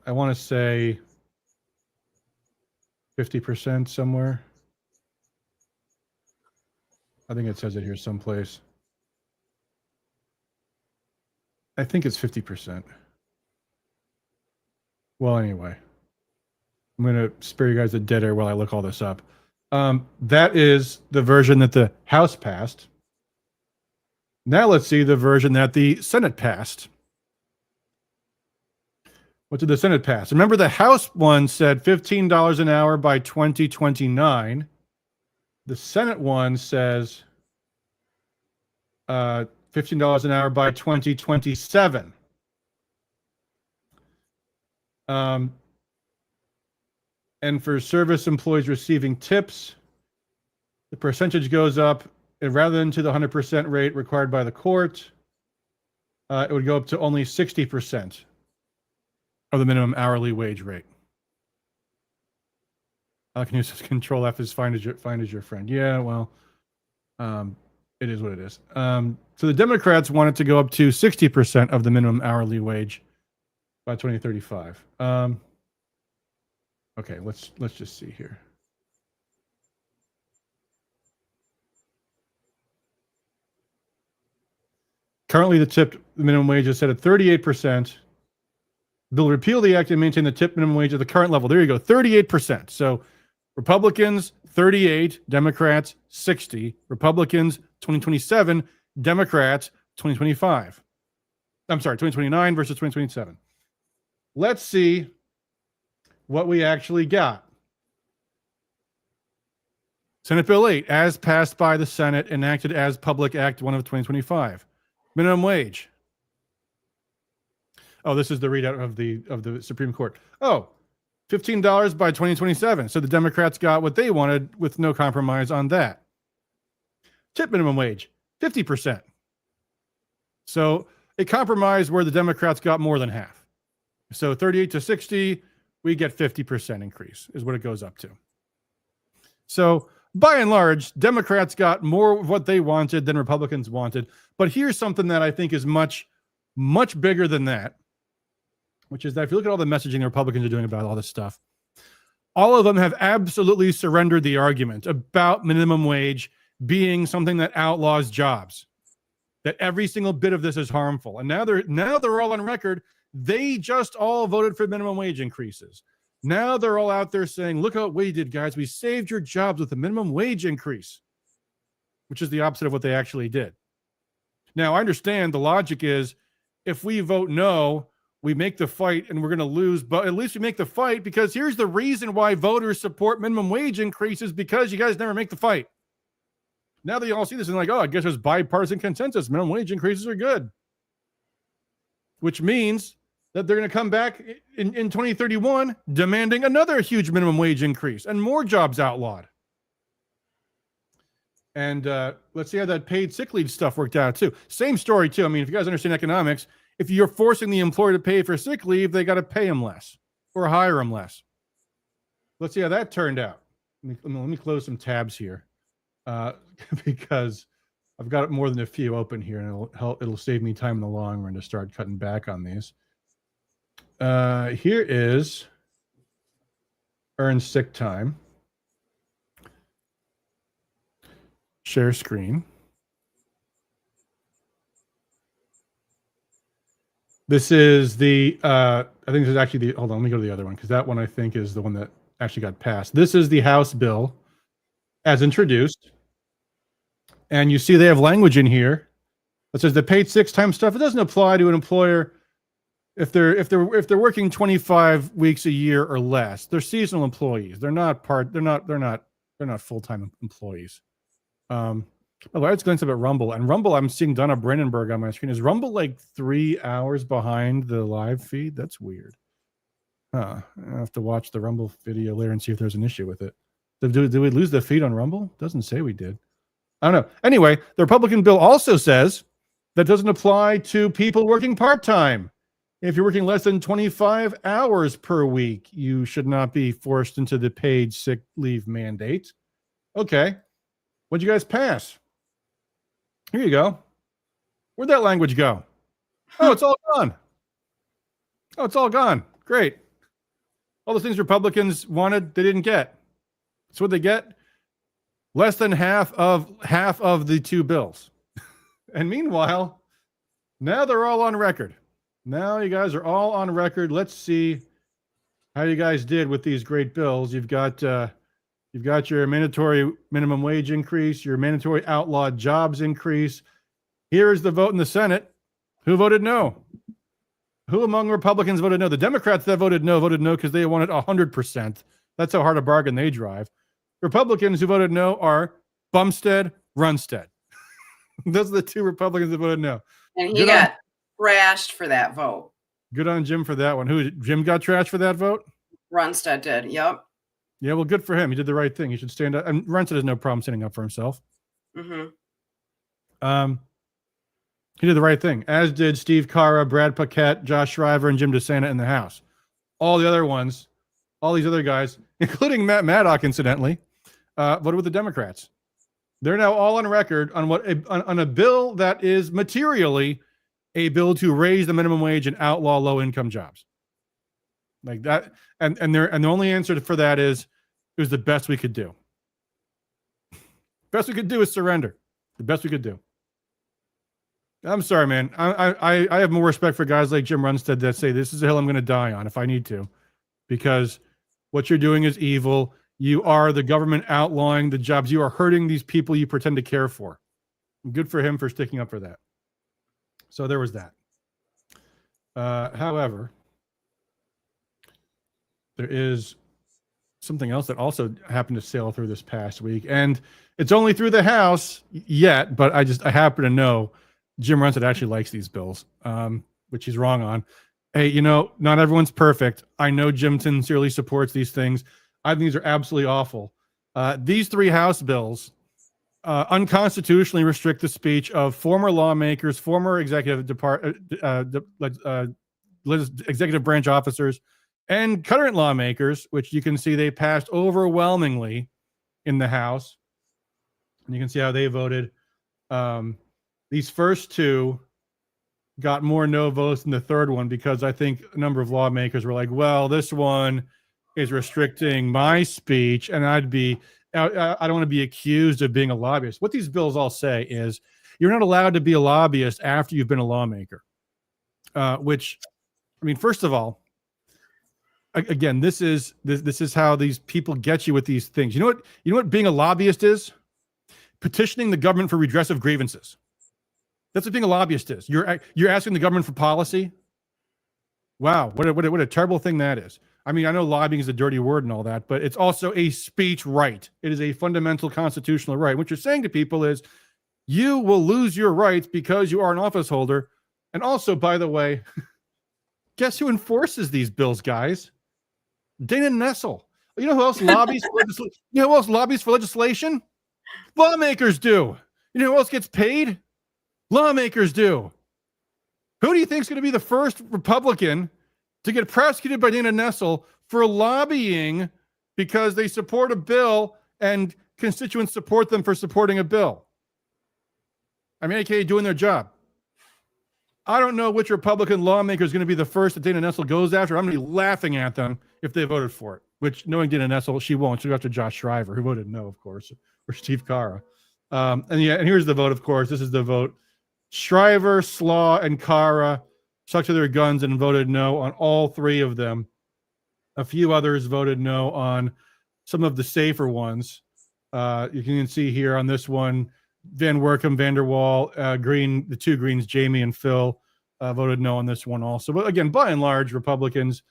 want to say 50% somewhere. I think it says it here someplace. I think it's 50%. Well, anyway, I'm going to spare you guys the dead air while I look all this up. That is the version that the House passed. Now let's see the version that the Senate passed. What did the Senate pass? Remember, the House one said $15 an hour by 2029. The Senate one says $15 an hour by 2027. And for service employees receiving tips, the percentage goes up, and rather than to the 100% rate required by the court, it would go up to only 60% of the minimum hourly wage rate. I can use Control F is find as your friend. Yeah, well, it is what it is. So the Democrats wanted to go up to 60% of the minimum hourly wage by 2035. Okay, let's just see here. Currently, the tipped minimum wage is set at 38%. Bill repeal the act and maintain the tip minimum wage at the current level. There you go, 38%. So Republicans 38, Democrats 60. Republicans 2027, Democrats 2025. I'm sorry, 2029 versus 2027. Let's see what we actually got. Senate Bill 8, as passed by the Senate, enacted as Public Act 1 of 2025. Minimum wage. Oh, this is the readout of the Supreme Court. Oh, $15 by 2027. So the Democrats got what they wanted with no compromise on that. Tip minimum wage, 50%. So a compromise where the Democrats got more than half. So 38 to 60, we get 50% increase is what it goes up to. So by and large, Democrats got more of what they wanted than Republicans wanted. But here's something that I think is much, much bigger than that, which is that if you look at all the messaging the Republicans are doing about all this stuff, all of them have absolutely surrendered the argument about minimum wage being something that outlaws jobs, that every single bit of this is harmful. And now they're all on record. They just all voted for minimum wage increases. Now they're all out there saying, look what we did, guys. We saved your jobs with a minimum wage increase, which is the opposite of what they actually did. Now, I understand the logic is if we vote no, we make the fight and we're going to lose, but at least we make the fight because here's the reason why voters support minimum wage increases because you guys never make the fight. Now that you all see this and like, oh, I guess there's bipartisan consensus. Minimum wage increases are good, which means that they're going to come back in 2031 demanding another huge minimum wage increase and more jobs outlawed. And let's see how that paid sick leave stuff worked out too. Same story too. I mean, if you guys understand economics, if you're forcing the employer to pay for sick leave, they got to pay them less or hire them less. Let's see how that turned out. Let me close some tabs here because I've got more than a few open here, and it'll save me time in the long run to start cutting back on these. Here is earned sick time. Share screen. This is the, I think this is actually the, hold on, let me go to the other one because that one I think is the one that actually got passed. This is the House bill as introduced. And you see they have language in here that says the paid sick time stuff. It doesn't apply to an employer if they're working 25 weeks a year or less. They're seasonal employees. They're not full-time employees. Let's glance up at Rumble. And Rumble, I'm seeing Donna Brandenburg on my screen. Is Rumble like 3 hours behind the live feed? That's weird. I have to watch the Rumble video later and see if there's an issue with it. Did we lose the feed on Rumble? Doesn't say we did. I don't know. Anyway, the Republican bill also says that doesn't apply to people working part-time. If you're working less than 25 hours per week, you should not be forced into the paid sick leave mandate. Okay. What'd you guys pass? Here you go. Where'd that language go? Oh, it's all gone. Oh, it's all gone. Great. All the things Republicans wanted, they didn't get. So what'd they get? Less than half of the 2 bills. And meanwhile, now they're all on record. Now you guys are all on record. Let's see how you guys did with these great bills. You've got your mandatory minimum wage increase, your mandatory outlawed jobs increase. Here's the vote in the Senate. Who voted no? Who among Republicans voted no? The Democrats that voted no because they wanted 100%. That's how hard a bargain they drive. Republicans who voted no are Bumstead, Runestad. Those are the 2 Republicans that voted no. And he got trashed for that vote. Good on Jim for that one. Who, Jim got trashed for that vote? Runestad did. Yep. Yeah, well, good for him. He did the right thing. He should stand up. And Runestad has no problem standing up for himself. Mm-hmm. He did the right thing, as did Steve Carra, Brad Paquette, Josh Shriver, and Jim DeSanta in the House. All the other ones, all these other guys, including Matt Maddock, incidentally, voted with the Democrats. They're now all on record on on a bill that is materially a bill to raise the minimum wage and outlaw low-income jobs. like that. And the only answer for that is it was the best we could do. Best we could do is surrender. The best we could do. I'm sorry, man. I have more respect for guys like Jim Runestad that say this is the hill I'm going to die on if I need to, because what you're doing is evil. You are the government outlawing the jobs. You are hurting these people you pretend to care for. Good for him for sticking up for that. So there was that. However, there is something else that also happened to sail through this past week, and it's only through the House yet, but I happen to know Jim Runestad actually likes these bills, which he's wrong on. Hey, you know, not everyone's perfect. I know Jim sincerely supports these things. I think these are absolutely awful. These 3 House bills unconstitutionally restrict the speech of former lawmakers, former executive branch officers, and current lawmakers, which you can see they passed overwhelmingly in the House. And you can see how they voted. These first 2 got more no votes than the third one, because I think a number of lawmakers were like, well, this one is restricting my speech, and I don't want to be accused of being a lobbyist. What these bills all say is you're not allowed to be a lobbyist after you've been a lawmaker, which, I mean, first of all, again, this is how these people get you with these things. You know what being a lobbyist is? Petitioning the government for redress of grievances. That's what being a lobbyist is. You're asking the government for policy. Wow, what a terrible thing that is. I mean, I know lobbying is a dirty word and all that, but it's also a speech right. It is a fundamental constitutional right. What you're saying to people is you will lose your rights because you are an office holder. And also, by the way, guess who enforces these bills, guys? Dana Nessel. You know who else lobbies for legislation? You know who else lobbies for legislation? Lawmakers do. You know who else gets paid? Lawmakers do. Who do you think is going to be the first Republican to get prosecuted by Dana Nessel for lobbying because they support a bill and constituents support them for supporting a bill? I mean, AKA doing their job. I don't know which Republican lawmaker is going to be the first that Dana Nessel goes after. I'm going to be laughing at them if they voted for it, which, knowing Dana Nessel, she won't. She'll go after Josh Shriver, who voted no, of course, or Steve Carra. And here's the vote, of course. This is the vote. Shriver, Slaw, and Carra stuck to their guns and voted no on all 3 of them. A few others voted no on some of the safer ones. You can see here on this one, Van Werkum, Vanderwall, Green, the 2 Greens, Jamie and Phil, voted no on this one also. But again, by and large, Republicans,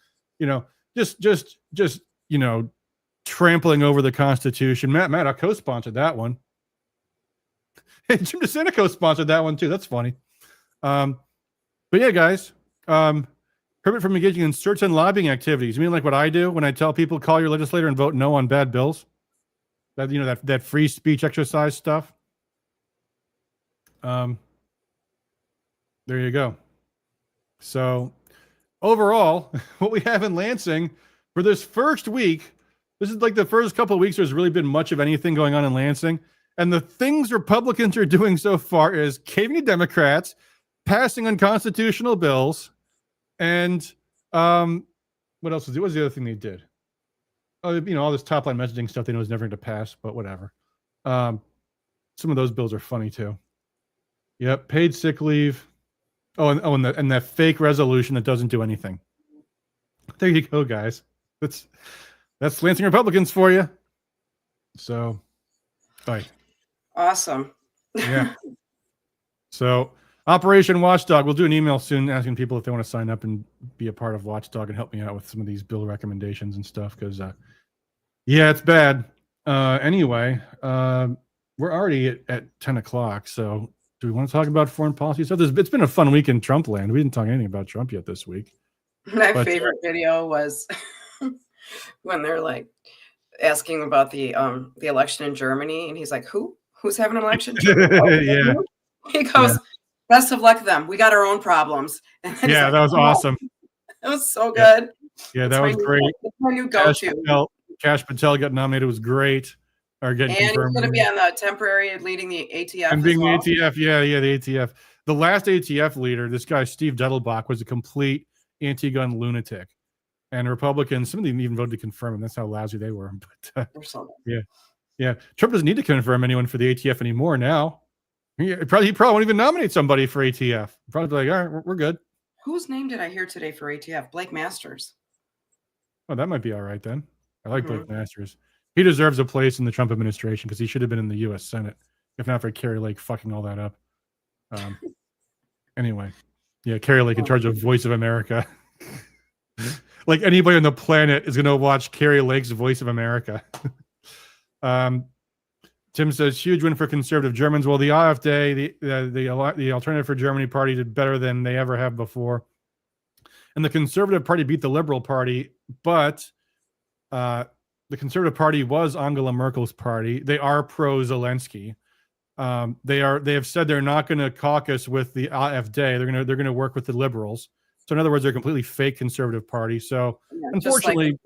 just trampling over the Constitution. Matt Maddock co-sponsored that one. Jim DeSantis co-sponsored that one too. That's funny. But yeah, guys, Herbert from engaging in search and lobbying activities. You mean like what I do when I tell people call your legislator and vote no on bad bills? That free speech exercise stuff. There you go. So overall, what we have in Lansing for this first week, this is like the first couple of weeks there's really been much of anything going on in Lansing. And the things Republicans are doing so far is caving to Democrats, passing unconstitutional bills, and what else was it? What was the other thing they did? Oh, all this top line messaging stuff they know is never going to pass, but whatever. Some of those bills are funny too. Yep, paid sick leave. And that fake resolution that doesn't do anything. There you go, guys. That's Lansing Republicans for you. So, bye. Awesome. Yeah. So, Operation Watchdog. We'll do an email soon asking people if they want to sign up and be a part of Watchdog and help me out with some of these bill recommendations and stuff. Because, yeah, it's bad. Anyway, we're already at 10 o'clock. So, do we want to talk about foreign policy stuff? It's been a fun week in Trump land. We didn't talk anything about Trump yet this week. My favorite video was when they're like asking about the election in Germany, and he's like, Who's having an election? Yeah. He goes, best of luck to them. We got our own problems. Yeah, that was awesome. That was so good. Yeah, that was great. That's my new go-to. Kash Patel got nominated. It was great. And he's going to be on the temporary leading the ATF. And being the ATF, yeah, the ATF. The last ATF leader, this guy Steve Dettelbach, was a complete anti-gun lunatic. And Republicans, some of them even voted to confirm him. That's how lousy they were. But Yeah. yeah, Trump doesn't need to confirm anyone for the ATF anymore now. He probably won't even nominate somebody for ATF. Probably like, all right, we're good. Whose name did I hear today for ATF? Blake Masters. Oh, that might be all right then. I like Blake Masters. He deserves a place in the Trump administration because he should have been in the U.S. Senate, if not for Carrie Lake fucking all that up. Anyway, yeah, Carrie Lake in charge of Voice of America. Like anybody on the planet is going to watch Carrie Lake's Voice of America. Tim says, huge win for conservative Germans. Well, the AfD, the Alternative for Germany party, did better than they ever have before. And the Conservative Party beat the Liberal Party, but the Conservative Party was Angela Merkel's party. They are pro-Zelensky. They have said they're not going to caucus with the AfD. They're going to work with the Liberals. So in other words, they're a completely fake Conservative Party. So unfortunately,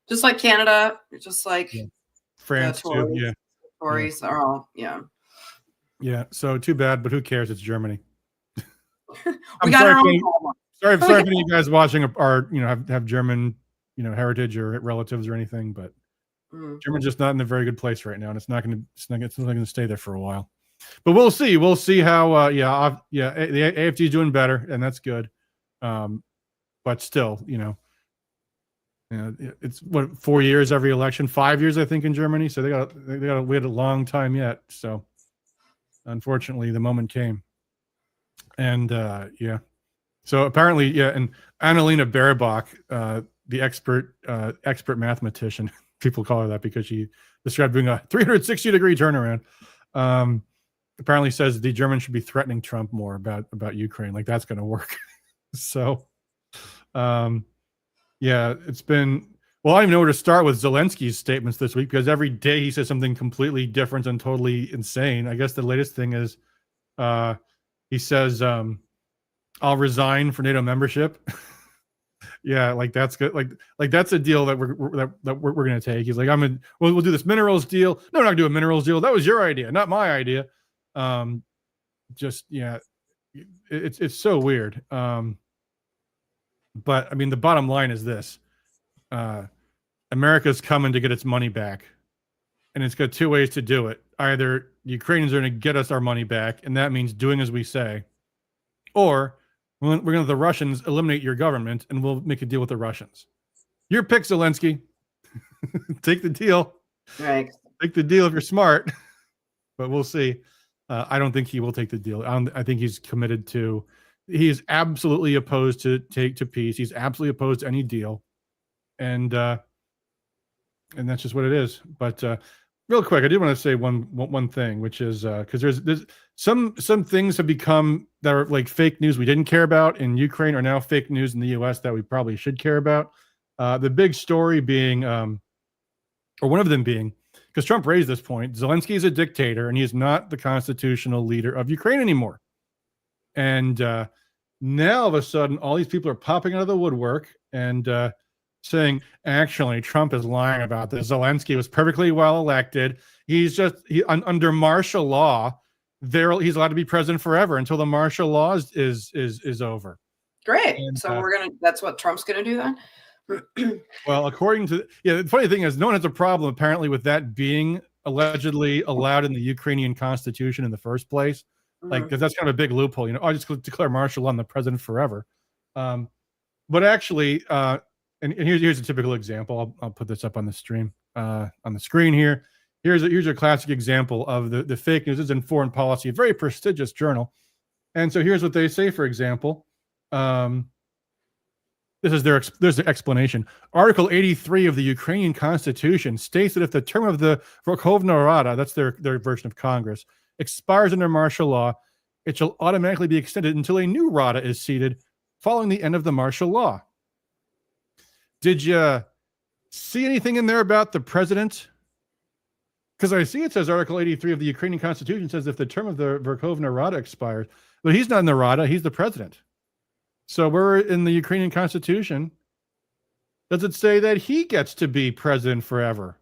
just like Canada, just like France too. Yeah. Tories are all, yeah. So too bad, but who cares? It's Germany. We got our own problem. Sorry if any of you guys watching are have German heritage or relatives or anything, but Germany's just not in a very good place right now, and it's not going to stay there for a while. But we'll see. We'll see how. The AfD is doing better, and that's good. But still, it's what 4 years every election, 5 years I think in Germany. So they got to wait a long time yet. So unfortunately, the moment came, and So apparently, and Annalena Baerbock, the expert mathematician, people call her that because she described doing a 360-degree turnaround. Apparently says the Germans should be threatening Trump more about Ukraine. Like that's going to work. So, it's been, well, I don't even know where to start with Zelensky's statements this week because every day he says something completely different and totally insane. I guess the latest thing is he says, I'll resign for NATO membership. Yeah, like that's good. Like that's a deal that we're going to take. He's like, we'll do this minerals deal. No, we're not going to do a minerals deal. That was your idea, not my idea. It's so weird. But I mean, the bottom line is this: America's coming to get its money back, and it's got two ways to do it. Either the Ukrainians are going to get us our money back, and that means doing as we say, or we're going to have the Russians eliminate your government, and we'll make a deal with the Russians. Your pick, Zelensky. Take the deal. Right. Take the deal if you're smart. But we'll see. I don't think he will take the deal. I think he's committed to. He is absolutely opposed to peace. He's absolutely opposed to any deal, and that's just what it is. But real quick, I do want to say one thing, which is because there's some things have become that are like fake news we didn't care about in Ukraine are now fake news in the U.S. that we probably should care about. The big story being, or one of them being, because Trump raised this point, Zelensky is a dictator and he is not the constitutional leader of Ukraine anymore. And now all of a sudden, all these people are popping out of the woodwork and saying, actually, Trump is lying about this. Zelensky was perfectly well elected. He's under martial law. He's allowed to be president forever until the martial law is over. Great. And, so that's what Trump's gonna do then. Well, according to the funny thing is, no one has a problem apparently with that being allegedly allowed in the Ukrainian constitution in the first place. Like, because that's kind of a big loophole, I just declare martial law on the president forever. But actually, and here's a typical example. I'll put this up on the stream, on the screen here. Here's a classic example of the fake news. This is in Foreign Policy, a very prestigious journal. And so here's what they say, for example. This is there's the explanation. Article 83 of the Ukrainian Constitution states that if the term of the Verkhovna Rada, that's their version of Congress, expires under martial law, it shall automatically be extended until a new Rada is seated following the end of the martial law. Did you see anything in there about the president? Because I see it says Article 83 of the Ukrainian Constitution says if the term of the Verkhovna Rada expires, but he's not in the Rada, he's the president. So we're in the Ukrainian Constitution. Does it say that he gets to be president forever?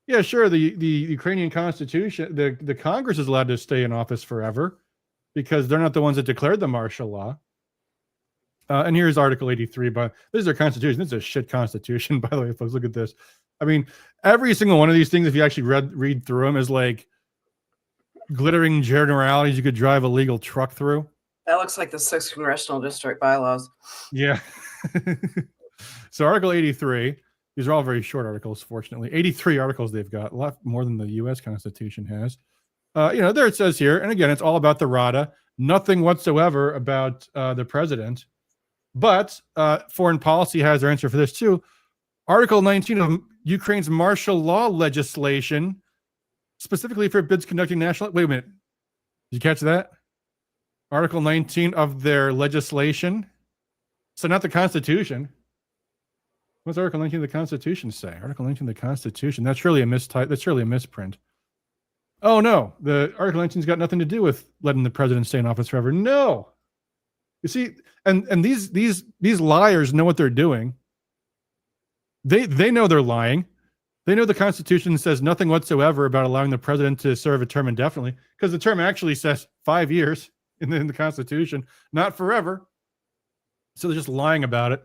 Yeah, sure. The Ukrainian Constitution, the Congress is allowed to stay in office forever because they're not the ones that declared the martial law. And here's Article 83, but this is our Constitution. This is a shit Constitution, by the way, folks. Look at this. I mean, every single one of these things, if you actually read through them, is like glittering generalities you could drive a legal truck through. That looks like the 6th Congressional District bylaws. Yeah. So Article 83, these are all very short articles, fortunately. 83 articles they've got, a lot more than the U.S. Constitution has. There it says here, and again, it's all about the RADA, nothing whatsoever about the president. But foreign policy has their answer for this too. Article 19 of Ukraine's martial law legislation specifically forbids conducting national... Wait a minute. Did you catch that? Article 19 of their legislation. So not the Constitution. What's Article 19 of the Constitution say? Article 19 of the Constitution. That's really a mistype. That's really a misprint. Oh, no. The Article 19's got nothing to do with letting the president stay in office forever. No. You see, and these liars know what they're doing. They know they're lying. They know the Constitution says nothing whatsoever about allowing the president to serve a term indefinitely, because the term actually says 5 years in the Constitution, not forever. So they're just lying about it,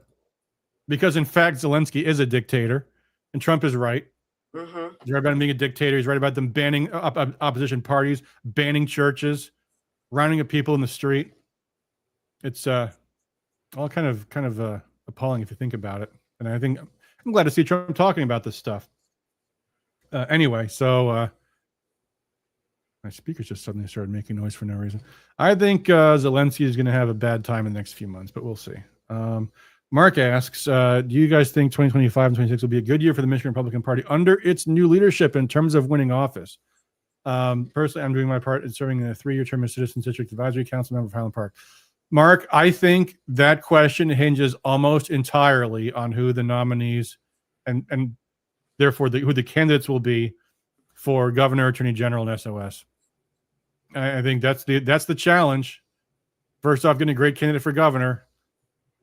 because in fact Zelensky is a dictator, and Trump is right. Mm-hmm. He's right about him being a dictator. He's right about them banning opposition parties, banning churches, rounding up people in the street. It's all kind of appalling if you think about it. And I think I'm glad to see Trump talking about this stuff. Anyway, so my speakers just suddenly started making noise for no reason. I think Zelensky is going to have a bad time in the next few months, but we'll see. Mark asks, do you guys think 2025 and 26 will be a good year for the Michigan Republican Party under its new leadership in terms of winning office? Personally, I'm doing my part in serving in a 3-year term as Citizens District Advisory Council member of Highland Park. Mark, I think that question hinges almost entirely on who the nominees and therefore who the candidates will be for governor, attorney general, and SOS. I think that's the challenge. First off, getting a great candidate for governor.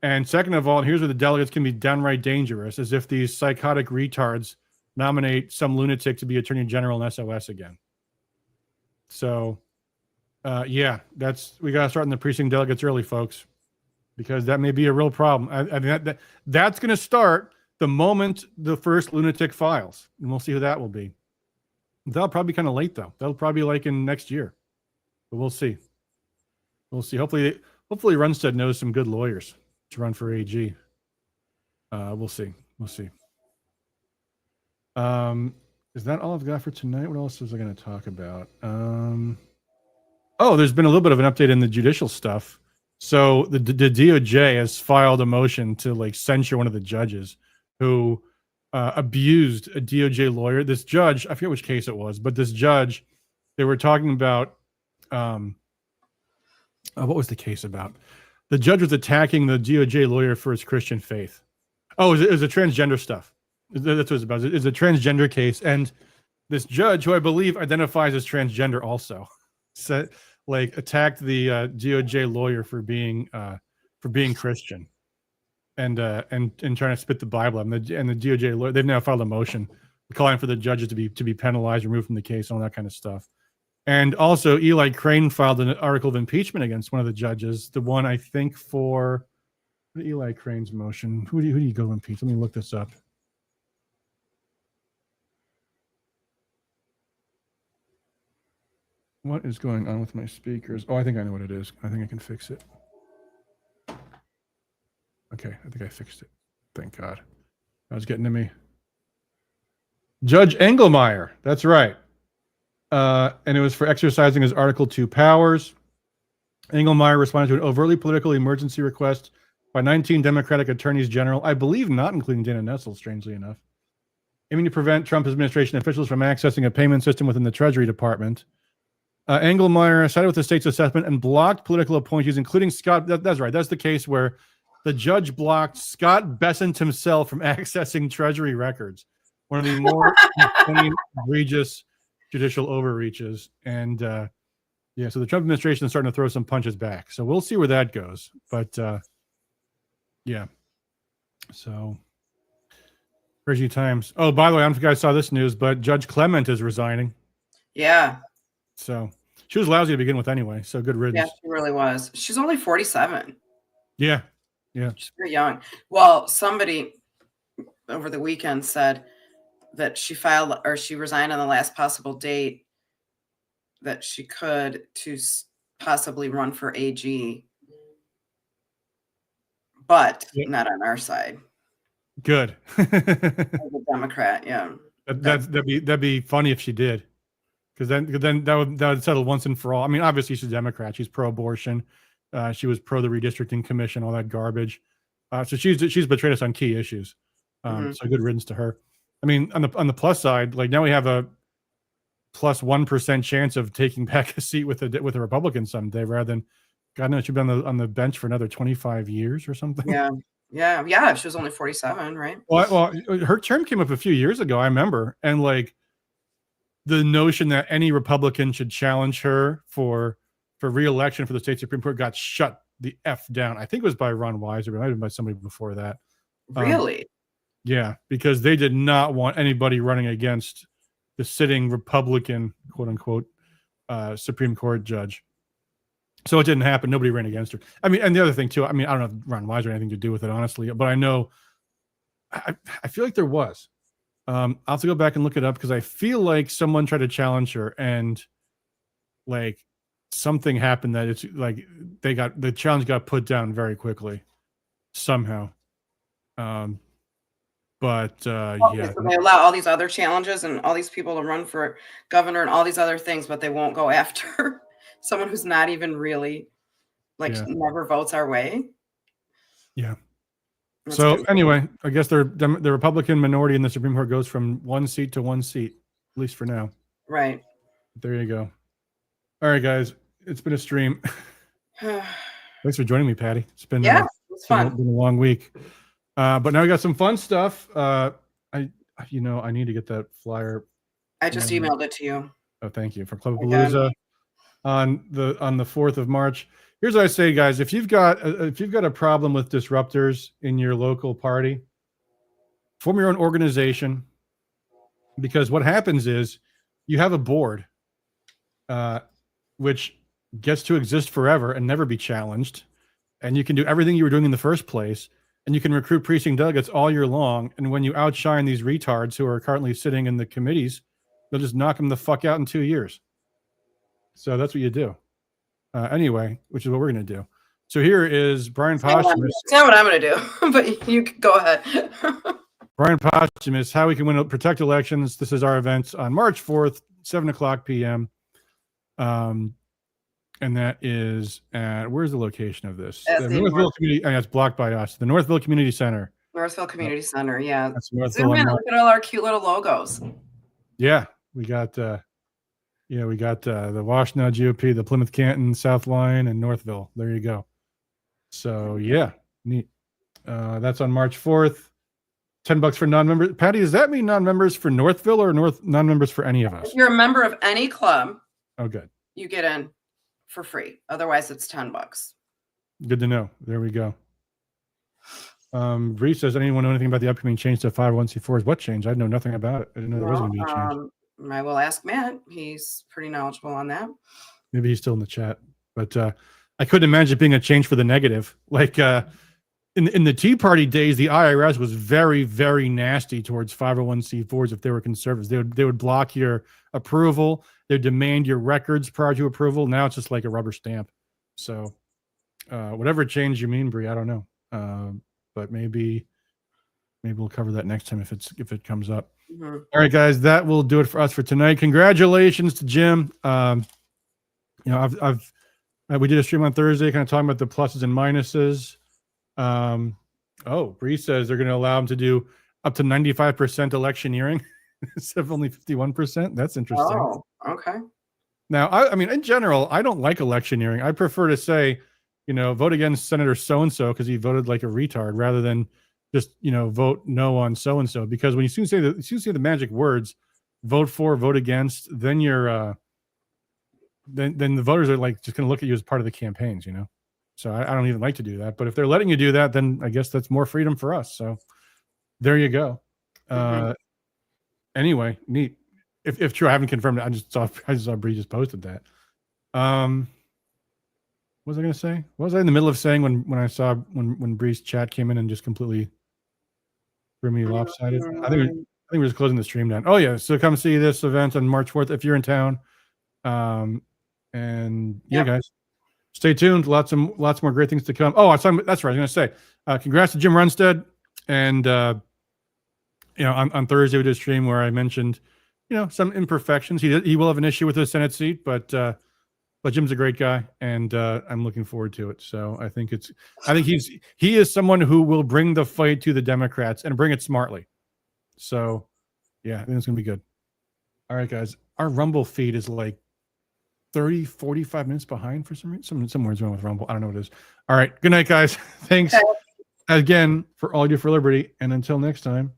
And second of all, and here's where the delegates can be downright dangerous, is if these psychotic retards nominate some lunatic to be attorney general and SOS again. So, we got to start in the precinct delegates early, folks, because that may be a real problem. I mean, that's going to start the moment the first lunatic files, and we'll see who that will be. That'll probably be kind of late, though. That'll probably be like in next year, but we'll see. We'll see. Hopefully Runestad knows some good lawyers to run for AG. We'll see. We'll see. Is that all I've got for tonight? What else was I going to talk about? There's been a little bit of an update in the judicial stuff. So the DOJ has filed a motion to censure one of the judges who abused a DOJ lawyer. This judge, I forget which case it was, but this judge, they were talking about, what was the case about? The judge was attacking the DOJ lawyer for his Christian faith. Oh, it was a transgender stuff. That's what it's about. It's a transgender case. And this judge, who I believe identifies as transgender also, attacked the DOJ lawyer for being Christian and trying to spit the Bible up. And the DOJ lawyer, they've now filed a motion calling for the judges to be penalized, removed from the case, all that kind of stuff. And also, Eli Crane filed an article of impeachment against one of the judges. The one, I think, for Eli Crane's motion. Who do you go impeach? Let me look this up. What is going on with my speakers? Oh, I think I know what it is. I think I can fix it. Okay, I think I fixed it. Thank God. I was getting to me. Judge Engelmeyer. That's right. And it was for exercising his Article 2 powers. Engelmeyer responded to an overtly political emergency request by 19 Democratic attorneys general, I believe not including Dana Nessel, strangely enough, aiming to prevent Trump administration officials from accessing a payment system within the Treasury Department. Engelmeyer sided with the state's assessment and blocked political appointees, including Scott. That's right. That's the case where the judge blocked Scott Bessent himself from accessing Treasury records, one of the more egregious judicial overreaches. And so the Trump administration is starting to throw some punches back. So we'll see where that goes. But so crazy times. Oh, by the way, I don't know if you guys saw this news, but Judge Clement is resigning. Yeah. So she was lousy to begin with anyway. So good riddance. Yeah, she really was. She's only 47. Yeah. Yeah. She's very young. Well, somebody over the weekend said that she resigned on the last possible date that she could to possibly run for AG, but not on our side. Good. As a Democrat, yeah. That'd be funny if she did, because then that would settle once and for all. I mean, obviously she's a Democrat. She's pro-abortion. She was pro the redistricting commission, all that garbage. So she's betrayed us on key issues. So good riddance to her. I mean, on the plus side, like now we have a plus 1% chance of taking back a seat with a Republican someday, rather than, God knows, she'd be on the bench for another 25 years or something. Yeah. She was only 47, right? Well, her term came up a few years ago, I remember, and like the notion that any Republican should challenge her for re-election for the state Supreme Court got shut the F down. I think it was by Ron Weiser, but it might have been by somebody before that. Really? Yeah, because they did not want anybody running against the sitting Republican, quote unquote, Supreme Court judge. So it didn't happen. Nobody ran against her. I mean, and the other thing too, I mean, I don't know if Ron Weiser had anything to do with it, honestly, but I know, I feel like there was. I'll have to go back and look it up, because I feel like someone tried to challenge her, and like something happened that it's like the challenge got put down very quickly somehow. Yeah, So they allow all these other challenges and all these people to run for governor and all these other things, but they won't go after someone who's not even really never votes our way. Yeah. That's so crazy. Anyway, I guess the Republican minority in the Supreme Court goes from 1 seat to 1 seat, at least for now. Right. There you go. All right, guys, it's been a stream. Thanks for joining me, Patty. It's been it was fun. Been a long week. But now we got some fun stuff. I need to get that flyer. I just emailed it to you. Oh, thank you. For Clubapalooza on the 4th of March. Here's what I say, guys. If you've got a problem with disruptors in your local party, form your own organization, because what happens is you have a board which gets to exist forever and never be challenged, and you can do everything you were doing in the first place, and you can recruit precinct delegates all year long, and when you outshine these retards who are currently sitting in the committees, they'll just knock them the fuck out in 2 years. So that's what you do. Anyway, which is what we're going to do. So here is Brian Posthumus. It's not what I'm going to do, but you can go ahead. Brian Posthumus, how we can protect elections. This is our event on March 4th, 7:00 p.m. And that is at, where's the location of this? The Northville Community. It's blocked by us. The Northville Community Center. Northville Community Center. Yeah. That's Northville. Zoom in. Look at all our cute little logos. Yeah, we got. We got the Washtenaw GOP, the Plymouth Canton, South Line, and Northville. There you go. So yeah, neat. That's on March 4th. $10 for non-members. Patty, does that mean non-members for Northville or non-members for any of us? If you're a member of any club, oh, good, you get in for free. Otherwise, it's $10. Good to know. There we go. Bree says, anyone know anything about the upcoming change to 501c4s? What change? I know nothing about it. I didn't know there was going to be a change. I will ask Matt. He's pretty knowledgeable on that. Maybe he's still in the chat, but I couldn't imagine it being a change for the negative. Like in the Tea Party days, the IRS was very, very nasty towards 501c4s if they were conservatives. They would block your approval. They'd demand your records prior to approval. Now it's just like a rubber stamp. So whatever change you mean, Bree, I don't know. But maybe we'll cover that next time if it comes up. Mm-hmm. All right, guys, that will do it for us for tonight. Congratulations to Jim. We did a stream on Thursday, kind of talking about the pluses and minuses. Bree says they're going to allow him to do up to 95% electioneering instead of only 51%. That's interesting. Oh, okay. Now, I mean, in general, I don't like electioneering. I prefer to say, vote against Senator so-and-so because he voted like a retard, rather than just, vote no on so-and-so. Because when you soon say the magic words, vote for, vote against, then you're, then the voters are like just going to look at you as part of the campaigns, So I don't even like to do that. But if they're letting you do that, then I guess that's more freedom for us. So there you go. Anyway, neat. If true, I haven't confirmed it. I just saw Bree just posted that. What was I going to say? What was I in the middle of saying when I saw when Bree's chat came in and just completely threw me lopsided? I think we're just closing the stream down. Oh yeah, so come see this event on March 4th if you're in town. And yeah, guys, stay tuned. Lots more great things to come. Oh, that's what I was going to say. Congrats to Jim Runestad. And on Thursday we did a stream where I mentioned, some imperfections. He will have an issue with the Senate seat, but Jim's a great guy, and I'm looking forward to it. So I think he is someone who will bring the fight to the Democrats and bring it smartly. So yeah, I think it's gonna be good. All right, guys, our Rumble feed is like 30, 45 minutes behind for some reason. Somewhere's wrong with Rumble. I don't know what it is. All right, good night, guys. Thanks again for all you do for liberty, and until next time.